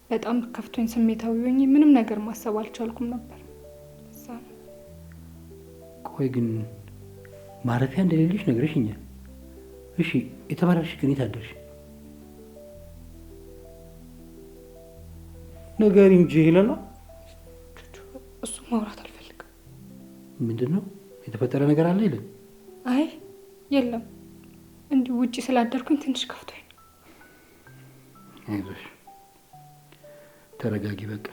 [SPEAKER 3] በጣም ከፍቶኝ ስሜታዊ ሆኜ ምንም ነገር ማሰብ አልቻልኩም ነበር።
[SPEAKER 5] ቆይ ግን ማረፊያ እንደሌለሽ ነግረሽኛል። እሺ የተባረርሽ ግን የት አደርሽ?
[SPEAKER 2] ነገር እንጂ ሄለና
[SPEAKER 3] እሱ ማውራት አልፈልግም።
[SPEAKER 5] ምንድን ነው የተፈጠረ ነገር አለ ይለን?
[SPEAKER 3] አይ የለም፣ እንዲሁ ውጪ ስላደርኩኝ ትንሽ ከፍቶኝ።
[SPEAKER 5] አይዞሽ ተረጋጊ። በቃ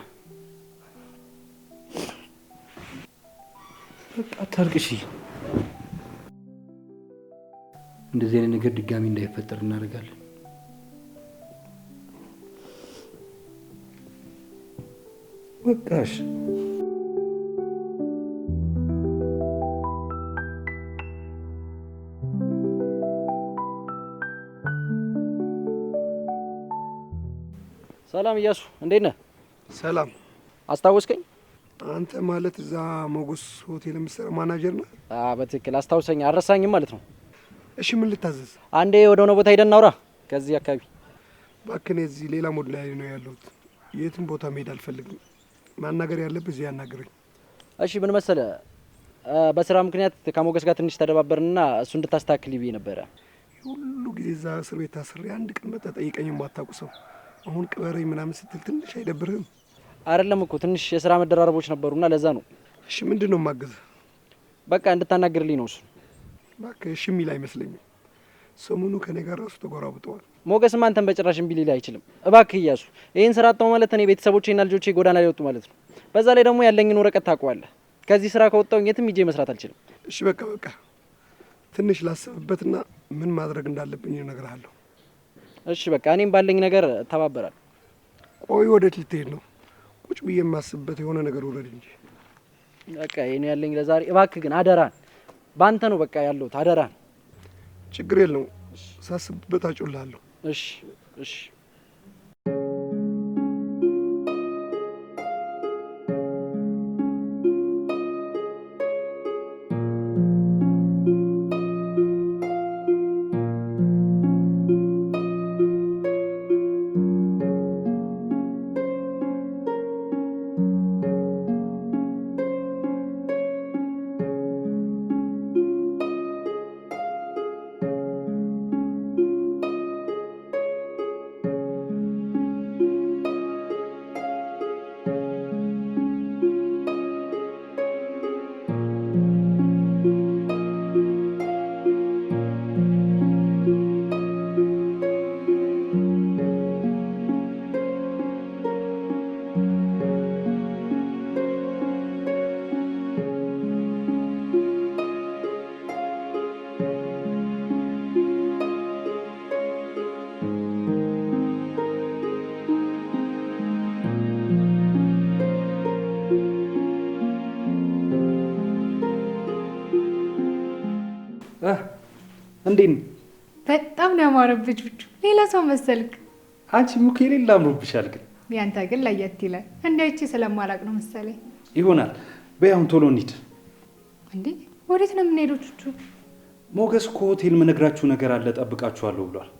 [SPEAKER 2] አታልቅሺ።
[SPEAKER 5] እንደዚህ አይነት ነገር ድጋሚ እንዳይፈጠር እናደርጋለን።
[SPEAKER 2] በቃሽ።
[SPEAKER 4] ሰላም እያሱ፣ እንዴት ነህ?
[SPEAKER 6] ሰላም።
[SPEAKER 4] አስታወስከኝ?
[SPEAKER 6] አንተ ማለት እዛ ሞገስ ሆቴል የምትሰራ ማናጀር ነህ?
[SPEAKER 4] በትክክል አስታውሰኝ። አልረሳኝም ማለት ነው?
[SPEAKER 6] እሺ ምን ልታዘዝ?
[SPEAKER 4] አንዴ ወደ ሆነ ቦታ ሄደን እናውራ። ከዚህ አካባቢ
[SPEAKER 6] እባክህ፣ እዚህ ሌላ ሞድ ላይ ነው ያለሁት። የትም ቦታ መሄድ አልፈልግም። ማናገር ያለብህ እዚህ ያናግረኝ።
[SPEAKER 4] እሺ ምን መሰለ፣ በስራ ምክንያት ከሞገስ ጋር ትንሽ ተደባበርንና እሱ እንድታስተካክል ብዬ ነበረ።
[SPEAKER 6] ሁሉ ጊዜ እዛ እስር ቤት ታስሬ አንድ ቀን መጣ ጠይቀኝ የማታውቁ ሰው አሁን ቅበረኝ ምናምን ስትል ትንሽ አይደብርህም?
[SPEAKER 4] አይደለም እኮ ትንሽ የስራ መደራረቦች ነበሩና ለዛ ነው።
[SPEAKER 6] እሺ ምንድን ነው የማግዝህ?
[SPEAKER 4] በቃ እንድታናግርልኝ ነው እሱ።
[SPEAKER 6] እባክህ እሺ የሚል አይመስለኝም። ሰሞኑ ከኔ ጋር ራሱ ተጎራብጠዋል።
[SPEAKER 4] ሞገስም አንተን በጭራሽ እምቢ ሊል አይችልም። እባክህ እያሱ፣ ይህን ስራ አጣው ማለት እኔ ቤተሰቦቼና ልጆቼ ጎዳና ላይ ወጡ ማለት ነው። በዛ ላይ ደግሞ ያለኝን ወረቀት ታውቀዋለህ። ከዚህ ስራ ከወጣሁኝ የትም ሂጄ መስራት አልችልም።
[SPEAKER 6] እሺ በቃ ትንሽ ላስብበትና ምን ማድረግ እንዳለብኝ እነግርሃለሁ።
[SPEAKER 4] እሺ በቃ እኔም ባለኝ ነገር እተባበራለሁ።
[SPEAKER 6] ቆይ ወዴት ልትሄድ ነው? ቁጭ ብዬ የማስብበት የሆነ ነገር ውረድ እንጂ።
[SPEAKER 4] በቃ ይሄን ያለኝ ለዛሬ። እባክህ ግን አደራን፣ ባንተ ነው በቃ ያለሁት። አደራን።
[SPEAKER 6] ችግር የለውም፣ ሳስብበት አጮልሃለሁ።
[SPEAKER 4] እሺ እሺ።
[SPEAKER 2] እንዴት ነው?
[SPEAKER 3] በጣም ነው ያማረብሽ ቹቹ። ሌላ ሰው መሰልክ።
[SPEAKER 2] አንቺ ሙክ የሌላ አምሮብሻል። ግን
[SPEAKER 3] ያንተ ግን ለየት ይላል። እንዳይቺ ስለማላቅ ነው መሰለኝ።
[SPEAKER 2] ይሆናል። በያውን ቶሎ እንሂድ።
[SPEAKER 3] እንዴ ወዴት ነው የምንሄደው ቹቹ?
[SPEAKER 2] ሞገስ ከሆቴል ምነግራችሁ ነገር አለ፣ ጠብቃችኋለሁ ብሏል።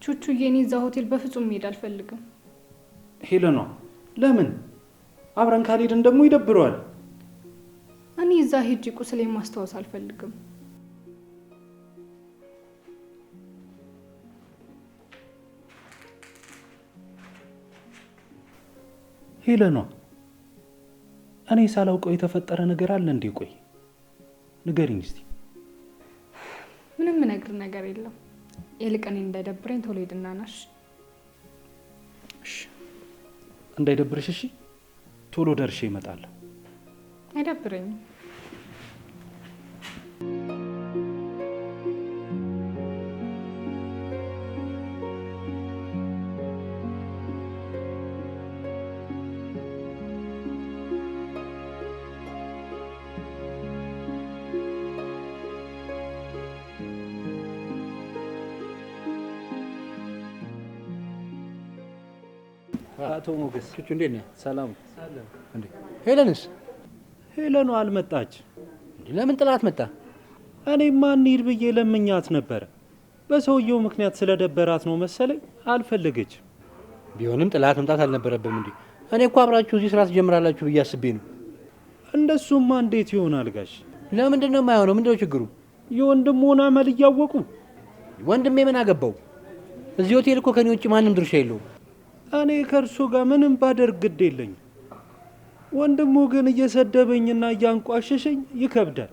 [SPEAKER 3] ቹቹ የኔ እዛ ሆቴል በፍጹም መሄድ አልፈልግም።
[SPEAKER 2] ሄለኗ ለምን? አብረን ካልሄድን ደግሞ ይደብረዋል።
[SPEAKER 3] እኔ እዛ ሄጄ ቁስሌን ማስታወስ አልፈልግም።
[SPEAKER 2] ሄለኗ እኔ ሳላውቀው የተፈጠረ ነገር አለ እንዴ? ቆይ ንገሪኝ እስቲ።
[SPEAKER 3] ምንም ነገር ነገር የለም። ይልቅ እኔ እንዳይደብረኝ ቶሎ ሄድና ናሽ።
[SPEAKER 2] እሺ እንዳይደብርሽ። እሺ ቶሎ ደርሼ እመጣለሁ።
[SPEAKER 3] አይደብረኝም።
[SPEAKER 2] አቶ ሞገስ
[SPEAKER 5] ቹቹ እንዴት ነህ?
[SPEAKER 2] ሰላም።
[SPEAKER 5] እንዴ ሄለንስ?
[SPEAKER 2] ሄለኗ አልመጣች።
[SPEAKER 5] ለምን ጥላት መጣ?
[SPEAKER 2] እኔማ እንሂድ ብዬ ለምኛት ነበረ። በሰውየው ምክንያት ስለደበራት ነው መሰለኝ አልፈለገች።
[SPEAKER 5] ቢሆንም ጥላት መምጣት አልነበረብም እንዴ? እኔ እኮ አብራችሁ እዚህ ስራ ትጀምራላችሁ ብዬ አስቤ ነው።
[SPEAKER 2] እንደሱማ እንዴት ይሆናል ጋሽ?
[SPEAKER 5] ለምንድን ነው የማይሆነው? ምንድን ነው ችግሩ?
[SPEAKER 2] የወንድሙን አመል እያወቁ
[SPEAKER 5] ወንድሜ ምን አገባው? እዚህ ሆቴል እኮ ከኔ ውጭ ማንም ድርሻ የለውም።
[SPEAKER 2] እኔ ከእርሱ ጋር ምንም ባደርግ ግድ የለኝም። ወንድሙ ግን እየሰደበኝና እያንቋሸሸኝ ይከብዳል።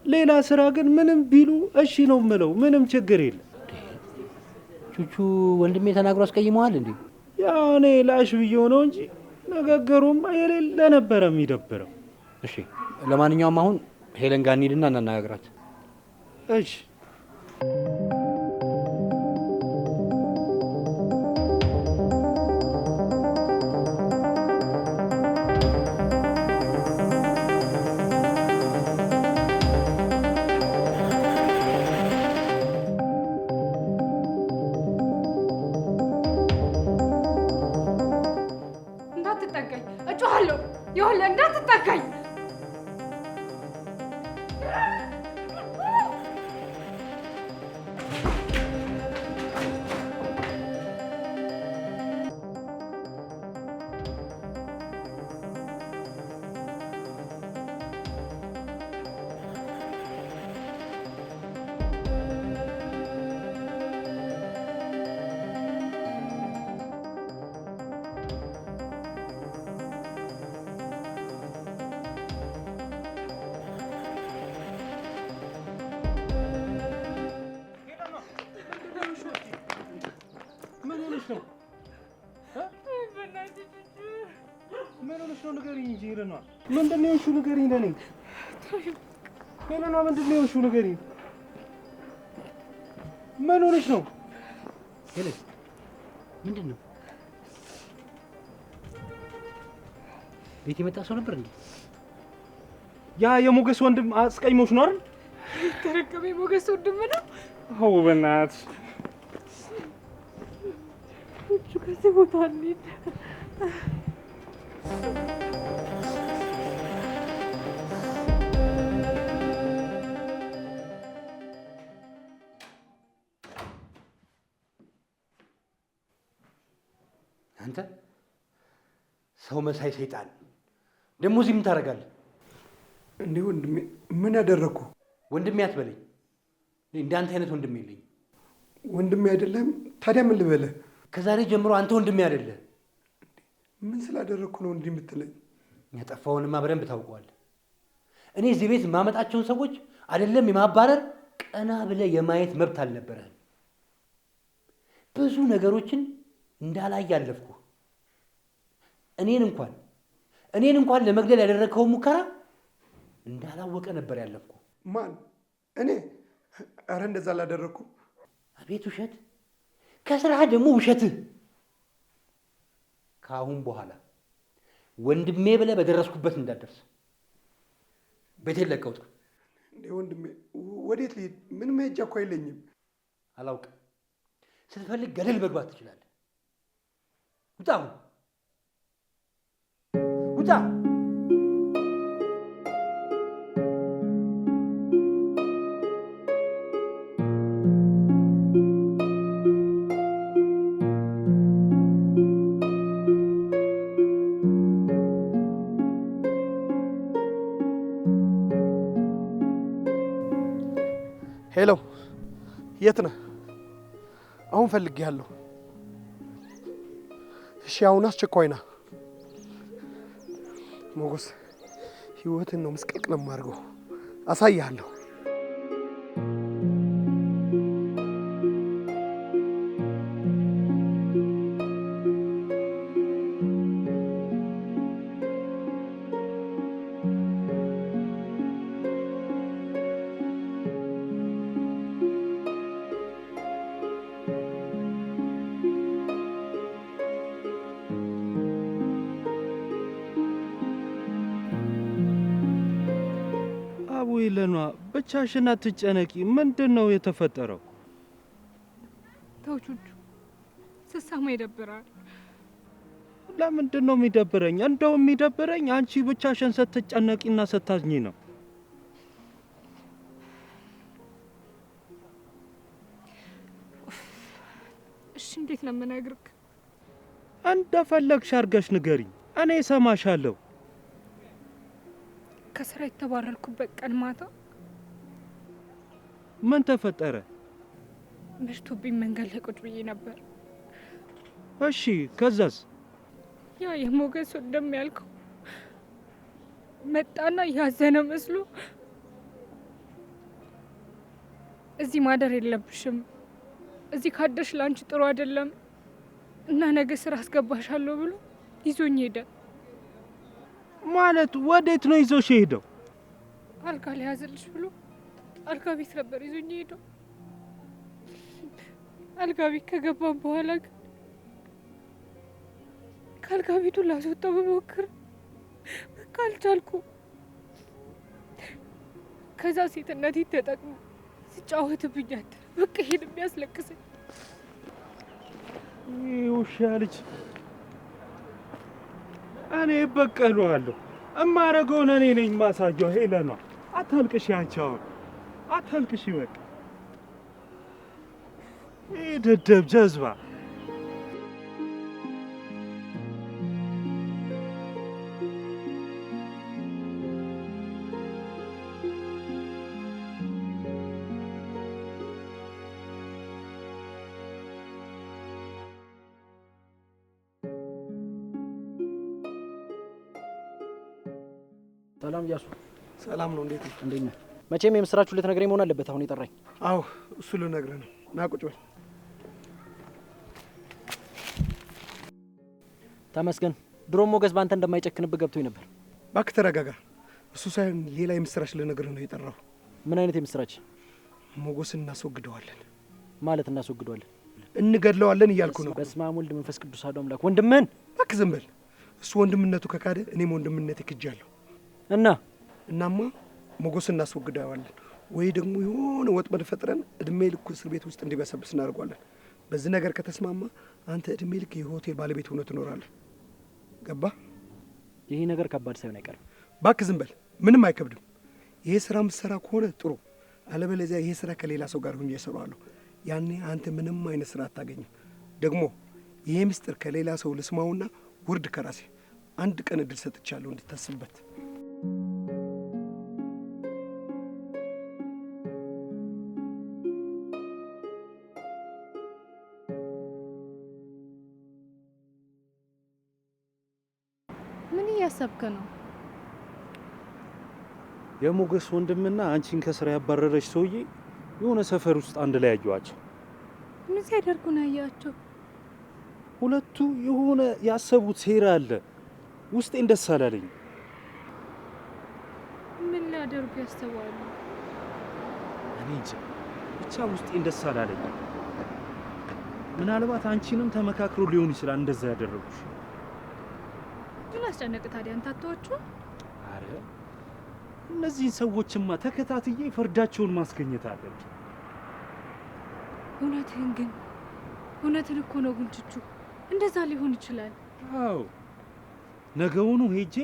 [SPEAKER 2] ሌላ ስራ ግን ምንም ቢሉ እሺ ነው ምለው፣ ምንም ችግር የለም።
[SPEAKER 5] ቹቹ ወንድሜ ተናግሮ አስቀይመዋል እንዴ?
[SPEAKER 2] ያው እኔ ላሽ ብዬው ነው እንጂ ነገሩም የሌለ ነበረ የሚደብረው።
[SPEAKER 5] እሺ ለማንኛውም አሁን ሄለን ጋር እንሂድና እናነጋግራት።
[SPEAKER 2] እሺ
[SPEAKER 3] እንዳትጠጋኝ እጮሃለሁ። ይኸውልህ እንዳትጠጋኝ።
[SPEAKER 2] ምንድን ነው እሹ ንገሪኝ። ለኔ ሄለና ምንድን ነው እሹ ንገሪኝ። ምን ሆነሽ ነው?
[SPEAKER 5] ሄለን ምንድን ነው? ቤት የመጣ ሰው ነበር እንዴ?
[SPEAKER 2] ያ የሞገስ ወንድም አስቀይሞሽ ነው አይደል?
[SPEAKER 3] ተረከበ የሞገስ ወንድም ነው።
[SPEAKER 2] አዎ በእናትሽ
[SPEAKER 3] እሱ ከዚህ ቦታ እንሂድ።
[SPEAKER 5] አንተ ሰው መሳይ ሰይጣን ደግሞ እዚህ ምን ታደርጋለህ?
[SPEAKER 6] እንዴ ወንድሜ ምን ያደረኩ?
[SPEAKER 5] ወንድሜ አትበለኝ። እንዳንተ አይነት ወንድሜ የለኝም።
[SPEAKER 6] ወንድሜ አይደለም ታዲያ ምን ልበልህ?
[SPEAKER 5] ከዛሬ ጀምሮ አንተ ወንድሜ አይደለህ።
[SPEAKER 6] ምን ስላደረኩ ነው እንዲህ የምትለኝ?
[SPEAKER 5] ያጠፋውንማ በደንብ ታውቀዋለህ። እኔ እዚህ ቤት የማመጣቸውን ሰዎች አይደለም የማባረር ቀና ብለህ የማየት መብት አልነበረህም። ብዙ ነገሮችን እንዳላይ ያለፍኩ እኔን እንኳን ለመግደል ያደረከው ሙከራ እንዳላወቀ ነበር ያለፍኩ።
[SPEAKER 6] ማን? እኔ? አረ እንደዛ አላደረኩ።
[SPEAKER 5] አቤት ውሸት! ከስራህ ደግሞ ውሸትህ። ከአሁን በኋላ ወንድሜ ብለህ በደረስኩበት እንዳደርስ ቤቴን ለቀህ ውጣ።
[SPEAKER 6] እንዴ ወንድሜ ወዴት ልሂድ? ምን መሄጃ እኮ አይለኝም።
[SPEAKER 5] አላውቅም። ስትፈልግ ገደል መግባት ትችላለህ። ውጣ! ውጣ!
[SPEAKER 6] ሄሎ፣ የት ነህ? አሁን ፈልጌሃለሁ። እሺ አሁን አስቸኳይ ና። ሞገስ ህይወትን ነው ምስቅልቅል የማደርገው። አሳይሃለሁ።
[SPEAKER 2] ሄለኗ ብቻሽን አትጨነቂ። ምንድን ነው የተፈጠረው?
[SPEAKER 3] ተው ቹቹ፣ ስሰማ ይደብራል።
[SPEAKER 2] ለምንድን ነው የሚደብረኝ? እንደው የሚደብረኝ አንቺ ብቻሽን ስትጨነቂና ስታዝኚ ነው።
[SPEAKER 3] እሺ እንዴት ነው የምነግርህ?
[SPEAKER 2] እንደፈለግሽ አድርገሽ ንገሪኝ፣ እኔ እሰማሻለሁ።
[SPEAKER 3] ከስራ የተባረርኩበት ቀን ማታ
[SPEAKER 2] ምን ተፈጠረ?
[SPEAKER 3] መሽቶብኝ መንገድ ላይ ቁጭ ብዬ ነበር።
[SPEAKER 2] እሺ ከዛስ?
[SPEAKER 3] ያ የሞገስ ወንድም ያልከው መጣና ያዘነ መስሎ እዚህ ማደር የለብሽም፣ እዚህ ካደርሽ ላንቺ ጥሩ አይደለም እና ነገ ስራ አስገባሻለሁ ብሎ ይዞኝ ሄደ።
[SPEAKER 2] ማለት ወዴት ነው ይዞሽ ሄደው?
[SPEAKER 3] አልጋ ላይ ያዘልሽ ብሎ አልጋ ቤት ነበር ይዞኝ ሄደው። አልጋ ቤት ከገባን በኋላ ግን ከአልጋ ቤቱ ላስወጣው በሞክር በቃ አልቻልኩ። ከዛ ሴትነቴ ተጠቅሞ ሲጫወትብኝ አደረ። በቃ ይሄን የሚያስለቅሰኝ
[SPEAKER 2] ውሻ ልጅ። እኔ በቀለዋለሁ። እማረገውን እኔ ነኝ ማሳየው። ሄለኗ አታልቅሽ፣ አንቺ አሁን አታልቅሽ። በቃ ይሄ ደደብ ጀዝባ
[SPEAKER 4] ሰላም እያሱ።
[SPEAKER 6] ሰላም ነው። እንዴት ነው?
[SPEAKER 4] እንዴት ነህ? መቼም የምስራችሁ ልትነግረኝ መሆን አለበት። አሁን የጠራኝ።
[SPEAKER 6] አዎ እሱ ልነግርህ ነው። ና ቁጭ በል።
[SPEAKER 4] ተመስገን። ድሮም ሞገስ በአንተ እንደማይጨክንብህ ገብቶኝ ነበር።
[SPEAKER 6] እባክህ ተረጋጋ። እሱ ሳይሆን ሌላ የምስራች ልነግርህ ነው የጠራሁ።
[SPEAKER 4] ምን አይነት የምስራች?
[SPEAKER 6] ሞገስን እናስወግደዋለን።
[SPEAKER 4] ማለት እናስወግደዋለን?
[SPEAKER 6] እንገድለዋለን እያልኩ ነው።
[SPEAKER 4] በስመ አብ ወልድ መንፈስ ቅዱስ አሐዱ አምላክ። ወንድምህን?
[SPEAKER 6] እባክህ ዝም በል። እሱ ወንድምነቱ ከካደ እኔም ወንድምነቴ ክጃለሁ። እናማ ሞገስን እናስወግደዋለን ወይ ደግሞ የሆነ ወጥመድ ፈጥረን እድሜ ልኩ እስር ቤት ውስጥ እንዲበሰብስ እናደርገዋለን። በዚህ ነገር ከተስማማ አንተ እድሜ ልክ የሆቴል ባለቤት ሆነህ ትኖራለህ። ገባ?
[SPEAKER 4] ይሄ ነገር ከባድ ሳይሆን አይቀርም።
[SPEAKER 6] እባክህ ዝም በል። ምንም አይከብድም። ይሄ ስራ የምትሰራ ከሆነ ጥሩ፣ አለበለዚያ ይሄ ስራ ከሌላ ሰው ጋር ሆኜ እሰራዋለሁ። ያኔ አንተ ምንም አይነት ስራ አታገኝም። ደግሞ ይሄ ምስጢር ከሌላ ሰው ልስማውና ውርድ ከራሴ። አንድ ቀን እድል ሰጥቻለሁ እንድታስብበት።
[SPEAKER 3] ምን እያሰብክ ነው?
[SPEAKER 2] የሞገስ ወንድምና አንቺን ከስራ ያባረረች ሰውዬ የሆነ ሰፈር ውስጥ አንድ ላይ ያዩዋቸው።
[SPEAKER 3] ምን ሲያደርጉ ነው ያያቸው?
[SPEAKER 2] ሁለቱ የሆነ ያሰቡት ሴራ አለ። ውስጤን ደስ አላለኝ።
[SPEAKER 3] ምን ሊያደርጉ ያስባሉ?
[SPEAKER 2] እኔ እንጃ ብቻ ውስጤን ደስ አላለኝ። ምናልባት አንቺንም ተመካክሮ ሊሆን ይችላል እንደዛ ያደረጉሽ።
[SPEAKER 3] ምን አስጨነቅ ታዲያ? አንተ አትተዋቸው?
[SPEAKER 2] አረ እነዚህን ሰዎችማ ተከታትዬ ፍርዳቸውን ማስገኘት አለብኝ።
[SPEAKER 3] እውነትህን ግን እውነትን እኮ ነው ጉንችቹ። እንደዛ ሊሆን ይችላል።
[SPEAKER 2] አዎ ነገውኑ ሄጄ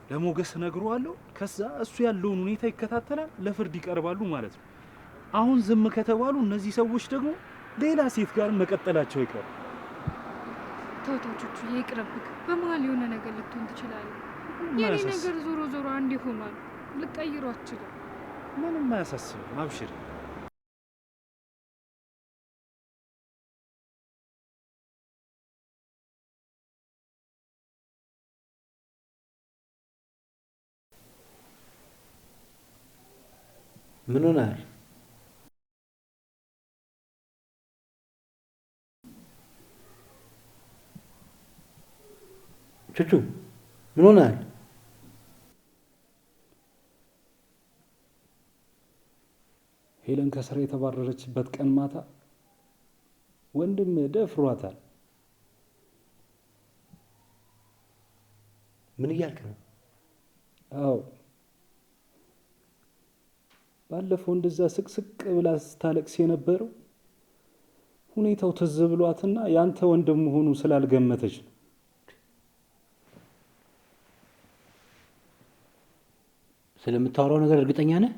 [SPEAKER 2] ለሞገስ እነግረዋለሁ። ከዛ እሱ ያለውን ሁኔታ ይከታተላል፣ ለፍርድ ይቀርባሉ ማለት ነው። አሁን ዝም ከተባሉ እነዚህ ሰዎች ደግሞ ሌላ ሴት ጋር መቀጠላቸው አይቀርም።
[SPEAKER 3] ተውቶቹ ይቅርብክ። በመሀል የሆነ ነገር ልትሆን ትችላለህ። የኔ ነገር ዞሮ ዞሮ አንድ ሆኗል። ልቀይሮ አትችልም።
[SPEAKER 2] ምንም አያሳስብም። አብሽር።
[SPEAKER 5] ምን ሆነሃል? ቹቹ ምን ሆነሃል?
[SPEAKER 2] ሄለን ከስራ የተባረረችበት ቀን ማታ ወንድም ደፍሯታል።
[SPEAKER 5] ምን እያልክ ነው?
[SPEAKER 2] አዎ ባለፈው እንደዛ ስቅስቅ ብላ ስታለቅስ የነበረው ሁኔታው ትዝ ብሏትና ያንተ ወንድም መሆኑ ስላልገመተች ነው።
[SPEAKER 5] ስለምታወራው ነገር እርግጠኛ ነህ?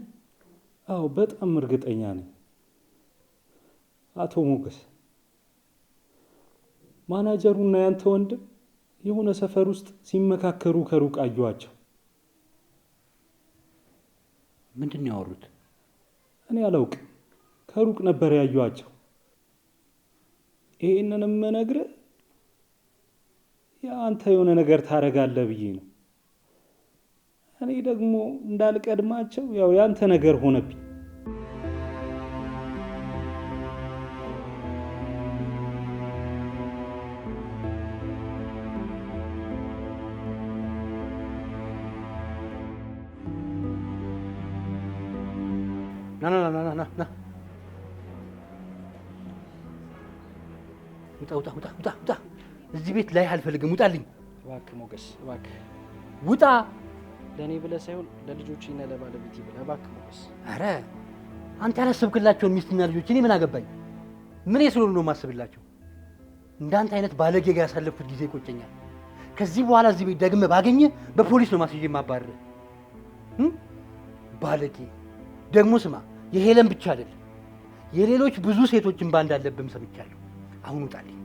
[SPEAKER 2] አዎ በጣም እርግጠኛ ነኝ። አቶ ሞገስ ማናጀሩና ያንተ ወንድም የሆነ ሰፈር ውስጥ ሲመካከሩ ከሩቅ አየኋቸው።
[SPEAKER 5] ምንድን ነው ያወሩት?
[SPEAKER 2] እኔ አላውቅም። ከሩቅ ነበር ያዩአቸው። ይሄንንም ነግረህ አንተ የሆነ ነገር ታረጋለህ ብዬ ነው። እኔ ደግሞ እንዳልቀድማቸው ያው ያንተ ነገር ሆነብኝ።
[SPEAKER 5] ና ውጣ። እዚህ ቤት ላይ አልፈልግም። ውጣልኝ
[SPEAKER 4] እባክህ ሞገስ፣ እባክህ
[SPEAKER 5] ውጣ።
[SPEAKER 4] ለእኔ ብለህ ሳይሆን ለልጆችና ለባለቤቴ ብለህ እባክህ ሞገስ።
[SPEAKER 5] አረ አንተ ያላሰብክላቸውን ሚስትና ልጆች እኔ ምን አገባኝ? ምን ስለሆኑ ነው የማስብላቸው? እንዳንተ አይነት ባለጌ ጋር ያሳለፍኩት ጊዜ ይቆጨኛል። ከዚህ በኋላ እዚህ ቤት ደግመህ ባገኘህ በፖሊስ ነው ማስይዤ የማባርርህ። ባለጌ ደግሞ ስማ፣ የሄለን ብቻ አይደለም የሌሎች ብዙ ሴቶችን ባንድ አለብህም ሰምቻለሁ። አሁን ውጣልኝ።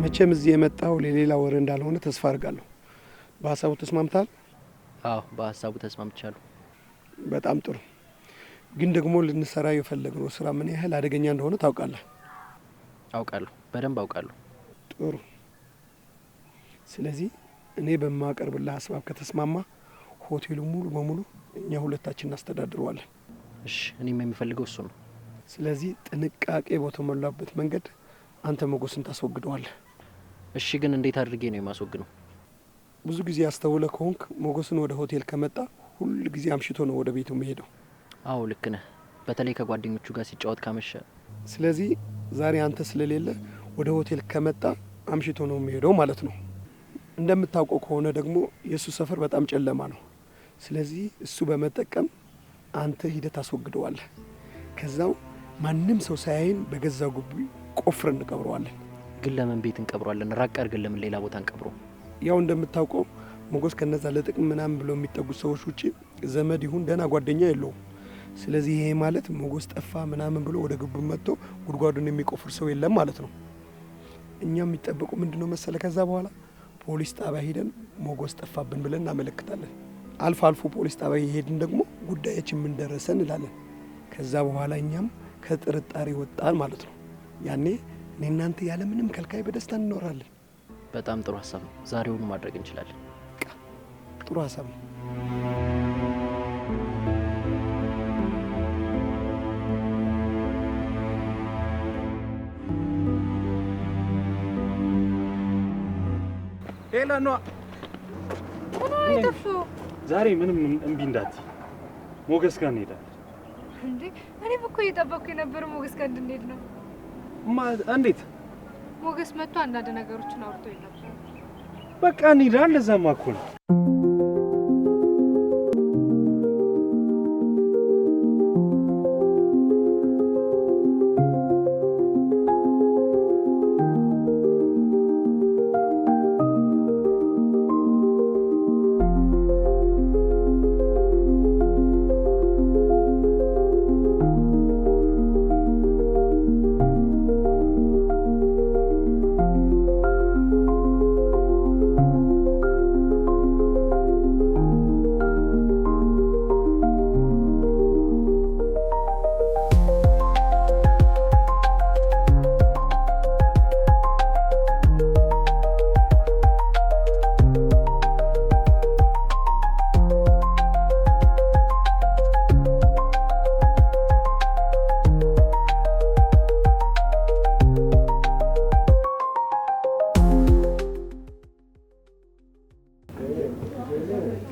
[SPEAKER 6] መቼም እዚህ የመጣው ለሌላ ወሬ እንዳልሆነ ተስፋ አድርጋለሁ። በሀሳቡ ተስማምታል?
[SPEAKER 4] አዎ በሀሳቡ ተስማምቻለሁ።
[SPEAKER 6] በጣም ጥሩ። ግን ደግሞ ልንሰራ የፈለግነው ስራ ምን ያህል አደገኛ እንደሆነ ታውቃለህ?
[SPEAKER 4] አውቃለሁ፣ በደንብ አውቃለሁ።
[SPEAKER 6] ጥሩ። ስለዚህ እኔ በማቀርብልህ ሀሳብ ከተስማማ ሆቴሉ ሙሉ በሙሉ እኛ ሁለታችን እናስተዳድረዋለን።
[SPEAKER 4] እሺ፣ እኔም የሚፈልገው እሱ ነው።
[SPEAKER 6] ስለዚህ ጥንቃቄ በተሞላበት መንገድ አንተ ሞገስን ታስወግደዋለህ።
[SPEAKER 4] እሺ፣ ግን እንዴት አድርጌ ነው የማስወግነው?
[SPEAKER 6] ብዙ ጊዜ አስተውለህ ከሆንክ ሞገስን ወደ ሆቴል ከመጣ ሁል ጊዜ አምሽቶ ነው ወደ ቤቱ የሚሄደው።
[SPEAKER 4] አዎ ልክ ነህ። በተለይ ከጓደኞቹ ጋር ሲጫወት ካመሸ።
[SPEAKER 6] ስለዚህ ዛሬ አንተ ስለሌለ ወደ ሆቴል ከመጣ አምሽቶ ነው የሚሄደው ማለት ነው። እንደምታውቀው ከሆነ ደግሞ የእሱ ሰፈር በጣም ጨለማ ነው። ስለዚህ እሱ በመጠቀም አንተ ሂደት ታስወግደዋለህ። ከዛው ማንም ሰው ሳያይን በገዛ ጉቢ ቆፍረን እንቀብረዋለን።
[SPEAKER 4] ግን ለምን ቤት እንቀብረዋለን? ራቅ አድርገን ለምን ሌላ ቦታ እንቀብሮ?
[SPEAKER 6] ያው እንደምታውቀው ሞገስ ከነዛ ለጥቅም ምናምን ብለው የሚጠጉት ሰዎች ውጪ ዘመድ ይሁን ደህና ጓደኛ የለውም። ስለዚህ ይሄ ማለት ሞገስ ጠፋ ምናምን ብሎ ወደ ግቡ መጥቶ ጉድጓዱን የሚቆፍር ሰው የለም ማለት ነው። እኛ የሚጠበቁ ምንድነው መሰለ፣ ከዛ በኋላ ፖሊስ ጣቢያ ሄደን ሞገስ ጠፋብን ብለን እናመለክታለን። አልፎ አልፎ ፖሊስ ጣቢያ የሄድን ደግሞ ጉዳያችን ምን ደረሰ እንላለን። ከዛ በኋላ እኛም ከጥርጣሬ ወጣን ማለት ነው። ያኔ እኔ እናንተ ያለምንም ከልካይ በደስታ እንኖራለን።
[SPEAKER 4] በጣም ጥሩ ሀሳብ ነው። ዛሬውኑ ማድረግ እንችላለን።
[SPEAKER 6] ጥሩ ሀሳብ ነው።
[SPEAKER 2] ሄለን ነዋ። ዛሬ ምንም እምቢ እንዳትይ፣ ሞገስ ጋር እንሄዳለን።
[SPEAKER 3] እንዴ እኔም እኮ እየጠበቅኩ የነበረው ሞገስ ጋር እንድንሄድ ነው።
[SPEAKER 2] እንዴት?
[SPEAKER 3] ሞገስ መጥቶ አንዳንድ ነገሮችን አውርቶኝ ነበር።
[SPEAKER 2] በቃ እንሂዳለን። ለዛማ እኮ ነው።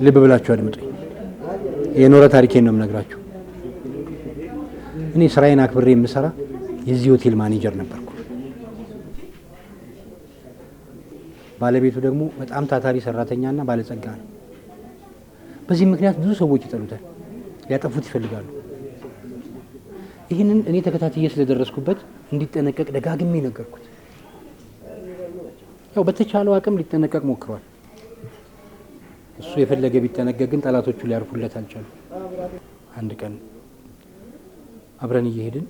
[SPEAKER 5] ልብ ብላችሁ አድምጡኝ። የኖረ ታሪኬን ነው የምነግራችሁ። እኔ ስራዬን አክብሬ የምሰራ የዚህ ሆቴል ማኔጀር ነበርኩ። ባለቤቱ ደግሞ በጣም ታታሪ ሰራተኛና ባለጸጋ ነው። በዚህ ምክንያት ብዙ ሰዎች ይጠሉታል፣ ሊያጠፉት ይፈልጋሉ። ይህንን እኔ ተከታትዬ ስለደረስኩበት እንዲጠነቀቅ ደጋግሜ ነገርኩት። ያው በተቻለው አቅም ሊጠነቀቅ ሞክሯል። እሱ የፈለገ ቢጠነቀቅ ግን ጠላቶቹ ሊያርፉለት አልቻሉ። አንድ ቀን አብረን እየሄድን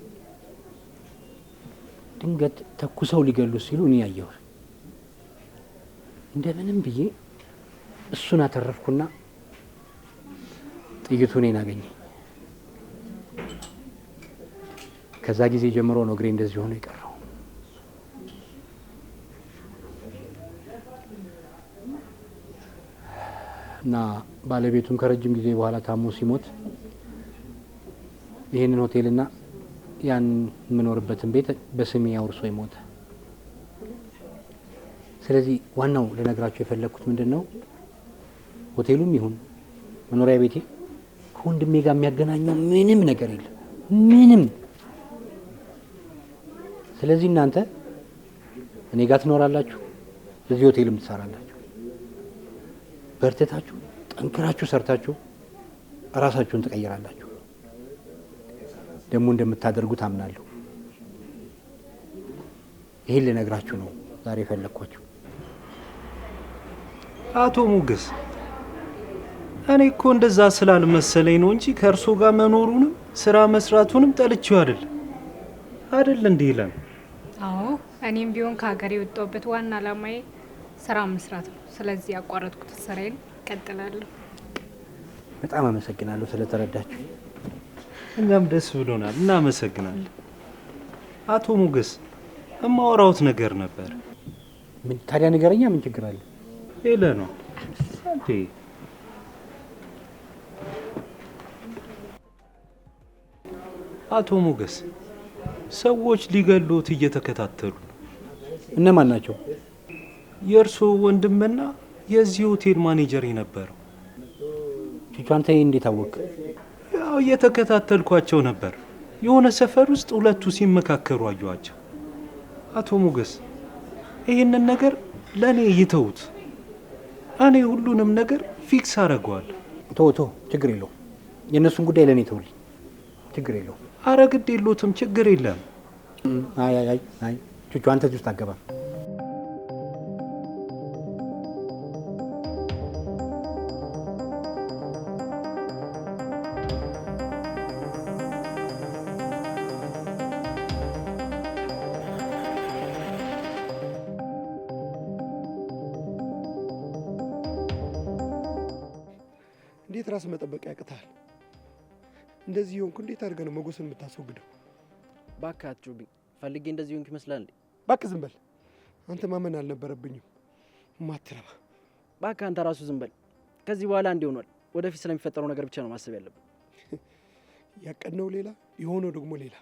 [SPEAKER 5] ድንገት ተኩሰው ሊገሉት ሲሉ እኔ ያየሁት እንደምንም ብዬ እሱን አተረፍኩና ጥይቱ እኔን አገኘኝ። ከዛ ጊዜ ጀምሮ ነው እግሬ እንደዚህ ሆኖ የቀረው። እና ባለቤቱም ከረጅም ጊዜ በኋላ ታሞ ሲሞት ይህንን ሆቴልና ያን የምኖርበትን ቤት በስሜ አውርሶ ይሞተ። ስለዚህ ዋናው ልነግራችሁ የፈለግኩት ምንድን ነው፣ ሆቴሉም ይሁን መኖሪያ ቤቴ ከወንድሜ ጋር የሚያገናኘው ምንም ነገር የለም፣ ምንም። ስለዚህ እናንተ እኔ ጋር ትኖራላችሁ፣ እዚህ ሆቴልም ትሰራላችሁ። በርትታችሁ ጠንክራችሁ ሰርታችሁ እራሳችሁን ትቀይራላችሁ። ደግሞ እንደምታደርጉት አምናለሁ። ይሄን ልነግራችሁ ነው ዛሬ የፈለግኳችሁ።
[SPEAKER 2] አቶ ሞገስ እኔ እኮ እንደዛ ስላልመሰለኝ ነው እንጂ ከእርሶ ጋር መኖሩንም ስራ መስራቱንም ጠልቼው አይደል እንዴ ይላል።
[SPEAKER 3] አዎ እኔም ቢሆን ከሀገር የወጣሁበት ዋና አላማዬ ስራ መስራት ነው። ስለዚህ ያቋረጥኩት ስራዬን እቀጥላለሁ።
[SPEAKER 5] በጣም አመሰግናለሁ ስለተረዳችሁ።
[SPEAKER 2] እኛም ደስ ብሎናል፣ እናመሰግናለን። አቶ ሞገስ እማወራውት ነገር ነበር።
[SPEAKER 5] ምን ታዲያ ንገረኛ፣ ምን ችግር አለ?
[SPEAKER 2] ሄለ ነው እንዴ? አቶ ሞገስ ሰዎች ሊገሉት እየተከታተሉ።
[SPEAKER 5] እነማን ናቸው?
[SPEAKER 2] የእርሶ ወንድምና የዚህ ሆቴል ማኔጀር የነበረው።
[SPEAKER 5] ቹቹ አንተ እንዴት አወቅ?
[SPEAKER 2] ያው እየተከታተልኳቸው ነበር። የሆነ ሰፈር ውስጥ ሁለቱ ሲመካከሩ አየኋቸው። አቶ ሞገስ ይህንን ነገር ለእኔ ይተውት፣ እኔ ሁሉንም ነገር ፊክስ አደርገዋለሁ።
[SPEAKER 5] ቶ ችግር የለውም። የእነሱን ጉዳይ ለእኔ ተውልኝ፣ ችግር የለውም።
[SPEAKER 2] አረ ግድ የለዎትም፣ ችግር የለም።
[SPEAKER 5] አይ ቹቹ አንተ እዚህ ውስጥ አትገባም።
[SPEAKER 6] እንዴት ራስ መጠበቅ ያቅታል? እንደዚህ ሆንኩ እንዴት አድርገህ ነው ሞገስን የምታስወግደው?
[SPEAKER 4] እባክህ አትጩህብኝ። ፈልጌ እንደዚህ ሆንክ ይመስላል እንዴ?
[SPEAKER 6] እባክህ ዝም በል። አንተ ማመን አልነበረብኝም። ማትረባ።
[SPEAKER 4] እባክህ አንተ ራሱ ዝም በል። ከዚህ በኋላ እንዲህ ሆኗል። ወደፊት ስለሚፈጠረው ነገር ብቻ ነው ማሰብ ያለብን።
[SPEAKER 6] ያቀድነው ሌላ፣ የሆነው ደግሞ ሌላ።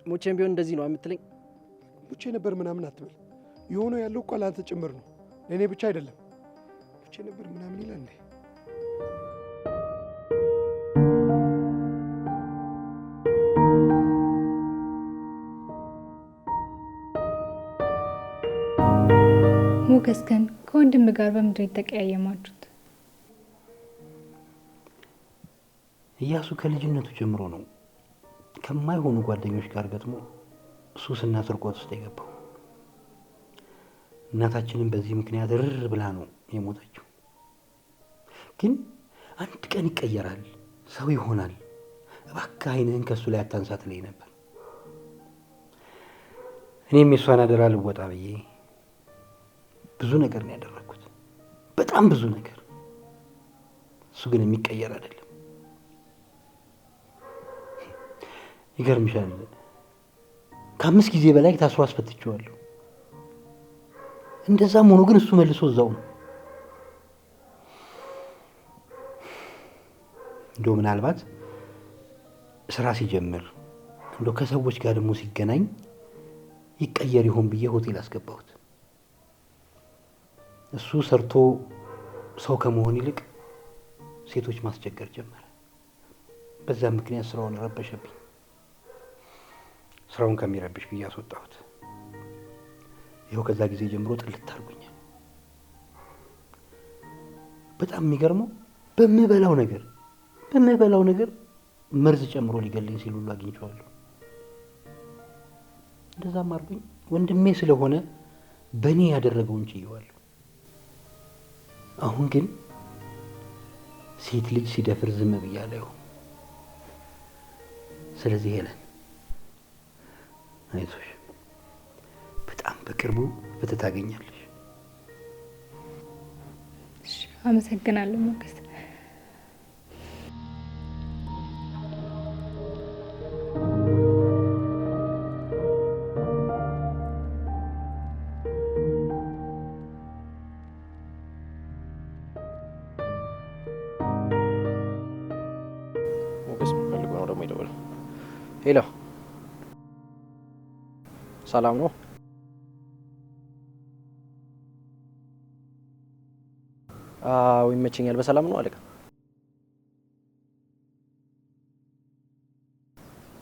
[SPEAKER 4] ሙቼም ቢሆን እንደዚህ ነው የምትለኝ?
[SPEAKER 6] ሙቼ ነበር ምናምን አትበል። የሆነው ያለው እኮ ለአንተ ጭምር ነው፣ ለእኔ ብቻ አይደለም። ሙቼ ነበር ምናምን ይላል እንዴ?
[SPEAKER 3] ሞገስ ግን ከወንድም ጋር በምድር የተቀያየማችሁት?
[SPEAKER 5] እያሱ ከልጅነቱ ጀምሮ ነው ከማይሆኑ ጓደኞች ጋር ገጥሞ ሱስና ስርቆት ውስጥ የገባው። እናታችንን በዚህ ምክንያት ርር ብላ ነው የሞተችው። ግን አንድ ቀን ይቀየራል፣ ሰው ይሆናል፣ እባክህ ዓይንህን ከሱ ላይ አታንሳ ትለኝ ነበር። እኔም የሷን አደራ ልወጣ ብዬ ብዙ ነገር ነው ያደረኩት፣ በጣም ብዙ ነገር። እሱ ግን የሚቀየር አይደለም። ይገርምሻል፣ ከ5 ጊዜ በላይ ታስሮ አስፈትቼዋለሁ። እንደዛም ሆኖ ግን እሱ መልሶ እዛው ነው። እንደው ምናልባት ስራ ሲጀምር እንደው ከሰዎች ጋር ደግሞ ሲገናኝ ይቀየር ይሆን ብዬ ሆቴል አስገባሁት። እሱ ሰርቶ ሰው ከመሆን ይልቅ ሴቶች ማስቸገር ጀመረ። በዛ ምክንያት ስራውን ረበሸብኝ። ስራውን ከሚረብሽ ብዬ አስወጣሁት። ይኸው ከዛ ጊዜ ጀምሮ ጥልት አድርጎኛል። በጣም የሚገርመው በምበላው ነገር መርዝ ጨምሮ ሊገለኝ ሲል ሁሉ አግኝቼዋለሁ። እንደዛም አድርጎኝ ወንድሜ ስለሆነ በእኔ ያደረገውን ችዬዋለሁ። አሁን ግን ሴት ልጅ ሲደፍር ዝም ብያለሁ። ስለዚህ ሄለን አይዞሽ፣ በጣም በቅርቡ ፍትህ ታገኛለሽ።
[SPEAKER 3] አመሰግናለሁ ሞገስ።
[SPEAKER 4] ሄሎ፣ ሰላም ነው? አዎ ይመቸኛል። በሰላም ነው አለቃ?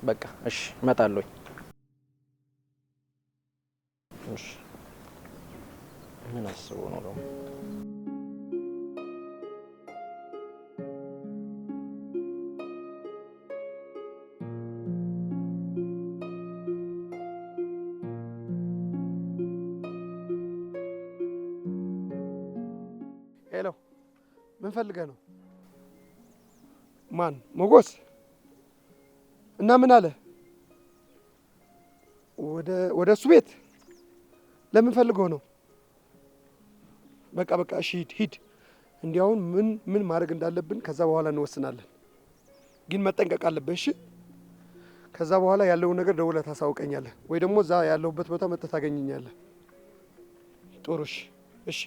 [SPEAKER 4] በቃ እሺ፣ እመጣለሁ። እሺ፣ ምን አስቦ ነው ደግሞ?
[SPEAKER 6] ሄሎ፣ ምን ፈልገህ ነው? ማን? ሞገስ? እና ምን አለ? ወደ እሱ ቤት ለምን ፈልገው ነው? በቃ እሺ፣ ሂድ። እንዲያውን ምን ማድረግ እንዳለብን ከዛ በኋላ እንወስናለን። ግን መጠንቀቅ አለብህ እሺ? ከዛ በኋላ ያለውን ነገር ደውለህ ታሳውቀኛለህ፣ ወይ ደግሞ እዛ ያለሁበት ቦታ መጥተህ ታገኘኛለህ። ጥሩ። እሺ።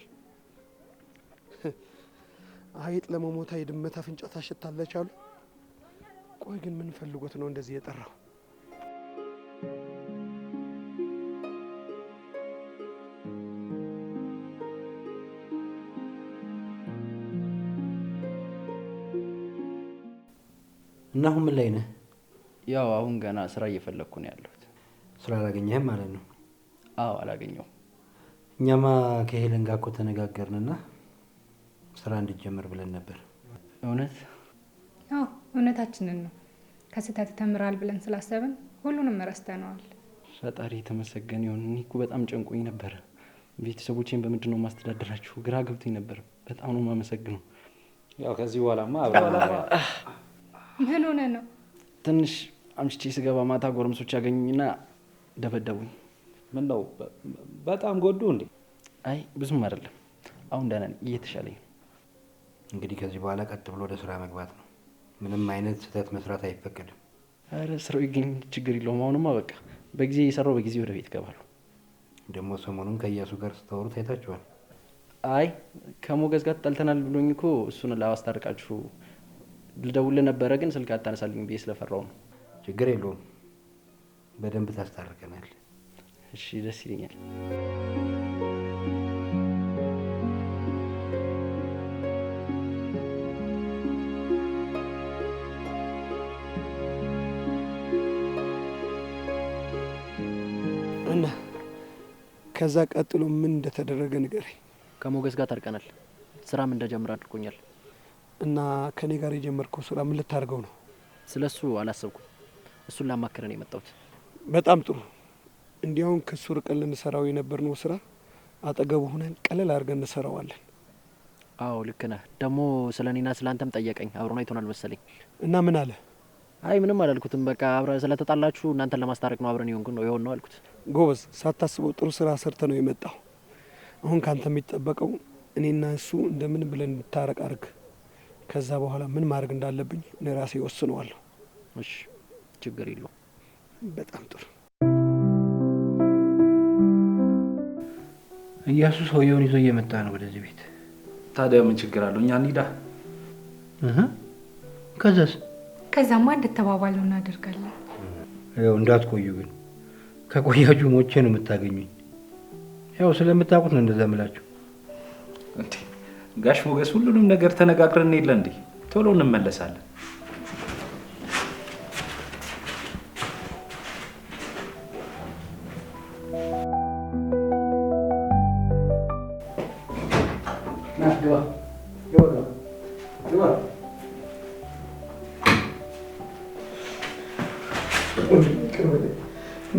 [SPEAKER 6] አይጥ ለመሞታ የድመት አፍንጫ ታሸታለች አሉ። ቆይ ግን ምን ፈልጎት ነው እንደዚህ የጠራው?
[SPEAKER 5] እና አሁን ምን ላይ ነህ?
[SPEAKER 4] ያው አሁን ገና ስራ እየፈለግኩ ነው ያለሁት።
[SPEAKER 5] ስራ አላገኘህም ማለት ነው?
[SPEAKER 4] አዎ አላገኘሁም።
[SPEAKER 5] እኛማ ከሄለን ጋር እኮ ተነጋገርንና ስራ እንድትጀምር ብለን ነበር።
[SPEAKER 4] እውነት?
[SPEAKER 3] አዎ እውነታችንን ነው። ከስህተት ተምራል ብለን ስላሰብን ሁሉንም ረስተነዋል።
[SPEAKER 4] ፈጣሪ የተመሰገነ ይሁን። እኔ እኮ በጣም ጨንቆኝ ነበር። ቤተሰቦቼን በምንድን ነው ማስተዳደራችሁ? ግራ ገብቶኝ ነበር። በጣም ነው የማመሰግነው።
[SPEAKER 2] ያው ከዚህ በኋላማ
[SPEAKER 3] ምን ሆነ ነው?
[SPEAKER 4] ትንሽ አምሽቼ ስገባ ማታ ጎረምሶች ያገኙኝና ደበደቡኝ።
[SPEAKER 2] ምን ነው በጣም ጎዱ እንዴ?
[SPEAKER 4] አይ ብዙም አይደለም። አሁን ደህና ነኝ፣ እየተሻለኝ ነው።
[SPEAKER 5] እንግዲህ ከዚህ በኋላ ቀጥ ብሎ ወደ ስራ መግባት ነው። ምንም አይነት ስህተት መስራት አይፈቀድም።
[SPEAKER 4] አረ ስራው ይገኝ፣ ችግር የለውም። አሁንማ በቃ በጊዜ የሰራው በጊዜ ወደ ቤት እገባለሁ።
[SPEAKER 5] ደግሞ ሰሞኑን ከእያሱ ጋር ስታወሩ ታይታችኋል።
[SPEAKER 4] አይ ከሞገስ ጋር ተጣልተናል ብሎኝ እኮ እሱን ላስታርቃችሁ ልደውልህ ነበረ፣ ግን ስልክ አታነሳልኝ ብዬ ስለፈራው ነው።
[SPEAKER 5] ችግር የለውም፣ በደንብ ታስታርቀናል።
[SPEAKER 4] እሺ ደስ ይለኛል።
[SPEAKER 6] እና ከዛ ቀጥሎ ምን እንደተደረገ ንገረኝ።
[SPEAKER 4] ከሞገስ ጋር ታርቀናል። ስራም እንደጀምር አድርጎኛል።
[SPEAKER 6] እና ከኔ ጋር የጀመርከው ስራ ምን ልታደርገው ነው?
[SPEAKER 4] ስለሱ አላሰብኩም። እሱን ላማክረ ነው የመጣሁት።
[SPEAKER 6] በጣም ጥሩ። እንዲያውም ከሱ ርቀን ልንሰራው የነበርነው ስራ አጠገቡ ሆነን ቀለል አድርገን እንሰራዋለን።
[SPEAKER 4] አዎ ልክ ነህ። ደግሞ ስለ እኔና ስለ አንተም ጠየቀኝ። አብሮን አይቶናል መሰለኝ።
[SPEAKER 6] እና ምን አለ?
[SPEAKER 4] አይ ምንም አላልኩትም። በቃ አብረ ስለተጣላችሁ እናንተን ለማስታረቅ ነው አብረን የሆን ነው አልኩት።
[SPEAKER 6] ጎበዝ፣ ሳታስበው ጥሩ ስራ ሰርተ ነው የመጣው። አሁን ካንተ የሚጠበቀው እኔና እሱ እንደምን ብለን እንታረቅ አድርግ። ከዛ በኋላ ምን ማድረግ እንዳለብኝ እኔ ራሴ ወስነዋለሁ።
[SPEAKER 4] እሺ ችግር የለውም።
[SPEAKER 6] በጣም ጥሩ።
[SPEAKER 5] እያሱ ሰውየውን ይዞ እየመጣ ነው ወደዚህ ቤት።
[SPEAKER 2] ታዲያ ምን ችግር አለው? እኛ እንሂዳ።
[SPEAKER 3] ከዛማ እንደተባባለው እናደርጋለን።
[SPEAKER 5] ያው እንዳትቆዩ ግን፣ ከቆያችሁ ሞቼ ነው የምታገኙኝ። ያው ስለምታውቁት ነው እንደዛ ምላችሁ።
[SPEAKER 2] እንዴ ጋሽ ሞገስ፣ ሁሉንም ነገር ተነጋግረን የለ እንዴ? ቶሎ እንመለሳለን።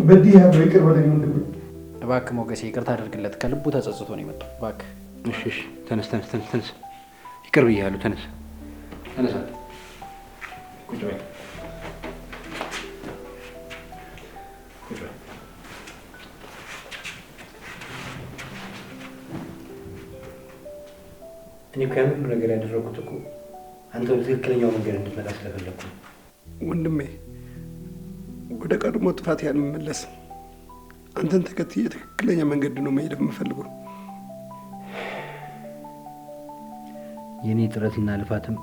[SPEAKER 6] በዲህ ያለው ይቅር በለኝ ወንድሜ።
[SPEAKER 4] እባክህ ሞገሴ ይቅርታ አድርግለት። ከልቡ ተጸጽቶ ነው የመጣው። እባክህ።
[SPEAKER 5] እሺ ተነስ፣ ይቅር ብያለሁ። ተነስ። ተነሳ። ቁጭ በይ። ቁጭ በይ። እኔ እኮ ያን ሁሉ ነገር ያደረኩት እኮ አንተ ወደ ትክክለኛው መንገድ እንድትመጣ ስለፈለግኩ ነው።
[SPEAKER 6] ወንድሜ ወደ ቀድሞ ጥፋት ያልመለስም አንተን ተከትዬ ትክክለኛ መንገድ ነው መሄድ የምፈልገው።
[SPEAKER 5] የእኔ ጥረትና ልፋትም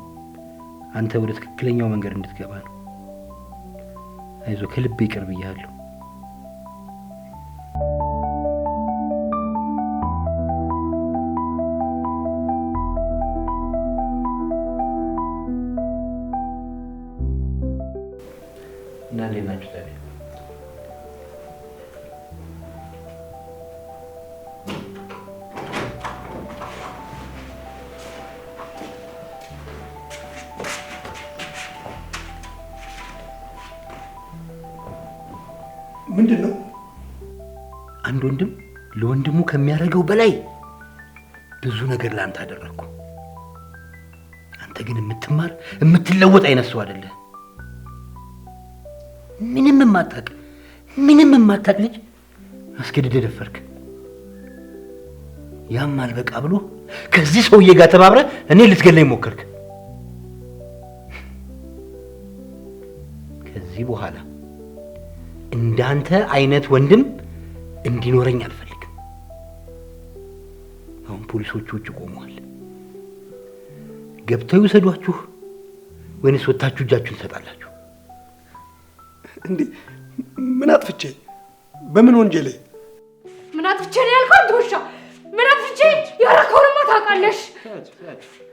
[SPEAKER 5] አንተ ወደ ትክክለኛው መንገድ እንድትገባ ነው። አይዞህ፣ ከልቤ ይቅር ብያለሁ። እና እንዴት ናችሁ ታዲያ?
[SPEAKER 6] ምንድን ነው?
[SPEAKER 5] አንድ ወንድም ለወንድሙ ከሚያደርገው በላይ ብዙ ነገር ለአንተ አደረግኩ። አንተ ግን የምትማር የምትለወጥ አይነት ሰው አይደለህ። ምንም የማታውቅ ልጅ አስገድደህ ደፈርክ። ያም አልበቃ ብሎ ከዚህ ሰውዬ ጋር ተባብረህ እኔ ልትገለኝ ሞከርክ። ከዚህ በኋላ እንዳንተ አይነት ወንድም እንዲኖረኝ አልፈልግም። አሁን ፖሊሶቹ ውጭ ቆመዋል። ገብተው ይውሰዷችሁ ወይንስ ወታችሁ እጃችሁን ትሰጣላችሁ?
[SPEAKER 6] እንዴ ምን አጥፍቼ? በምን ወንጀሌ?
[SPEAKER 3] ምን አጥፍቼ ነው ያልከው? አንተ ውሻ! ምን አጥፍቼ? ያረከውንማ ታውቃለሽ።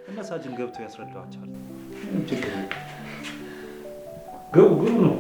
[SPEAKER 2] እና ሳጅን ገብተው ያስረዳዋቸዋል።
[SPEAKER 5] ግቡ ነው።